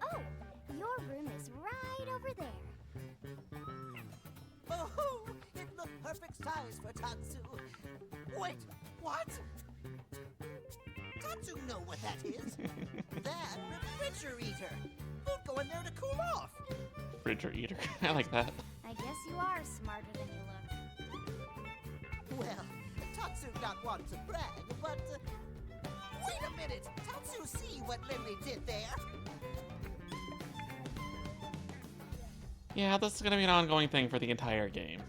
Oh, your room is right over there. Oh, it looked perfect size for Tatsu. Wait, what? Tatsu know what that is. That refrigerator. We'll go in there to cool off. Refrigerator. I like that. I guess you are smarter than you look. Well, Tatsu not want to brag, but... wait a minute! Tatsu see what Lily did there? Yeah, this is gonna be an ongoing thing for the entire game.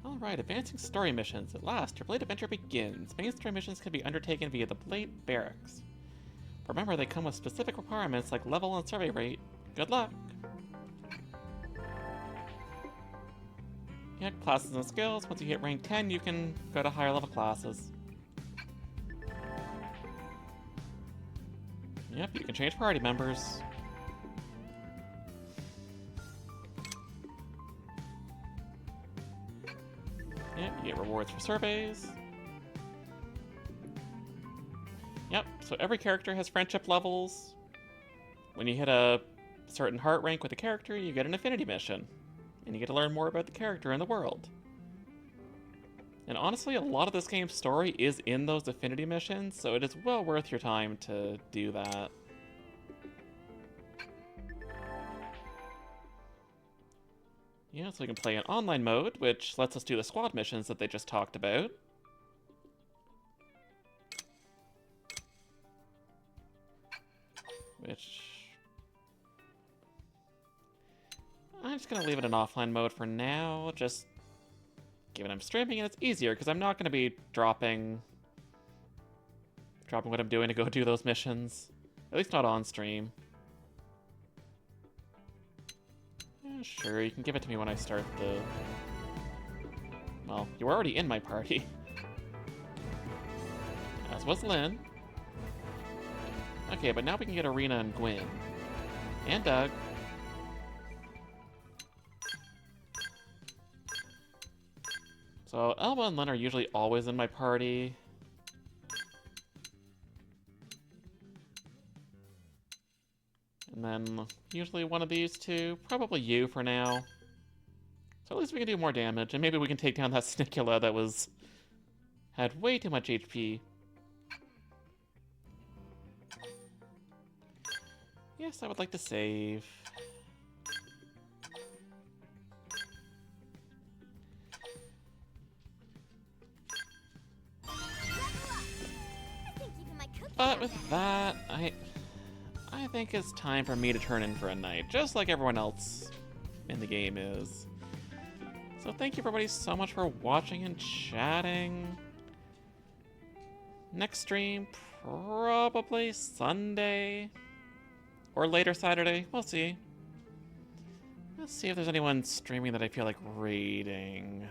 Alright, advancing story missions. At last, your Blade adventure begins. Main story missions can be undertaken via the Blade Barracks. But remember, they come with specific requirements like level and survey rate. Good luck! Yeah, classes and skills. Once you hit rank 10, you can go to higher level classes. Yep, you can change party members. Yep, you get rewards for surveys. Yep, so every character has friendship levels. When you hit a certain heart rank with a character, you get an affinity mission. And you get to learn more about the character and the world. And honestly, a lot of this game's story is in those affinity missions, so it is well worth your time to do that. Yeah, so we can play in online mode, which lets us do the squad missions that they just talked about. Which... I'm just going to leave it in offline mode for now, just given I'm streaming and it's easier, because I'm not going to be dropping what I'm doing to go do those missions. At least not on stream. Yeah, sure, you can give it to me when I start the... Well, you were already in my party. As was Lynn. Okay, but now we can get Arena and Gwyn. And Doug. So, Elba and Lynn are usually always in my party. And then, usually one of these two. Probably you for now. So at least we can do more damage, and maybe we can take down that Snicula that had way too much HP. Yes, I would like to save. I think even my cookies But are with better. that, I think it's time for me to turn in for a night, just like everyone else in the game is. So thank you everybody so much for watching and chatting. Next stream, probably Sunday. Or later Saturday, we'll see. Let's see if there's anyone streaming that I feel like raiding.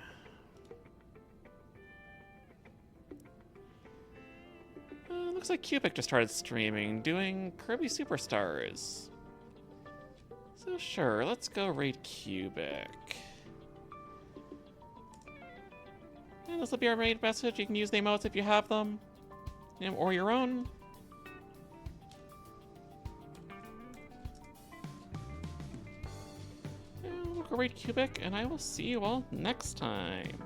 Looks like Cubic just started streaming, doing Kirby Superstars. So sure, let's go raid Cubic. And this will be our raid message. You can use the emotes if you have them, or your own. And we'll go raid Cubic, and I will see you all next time.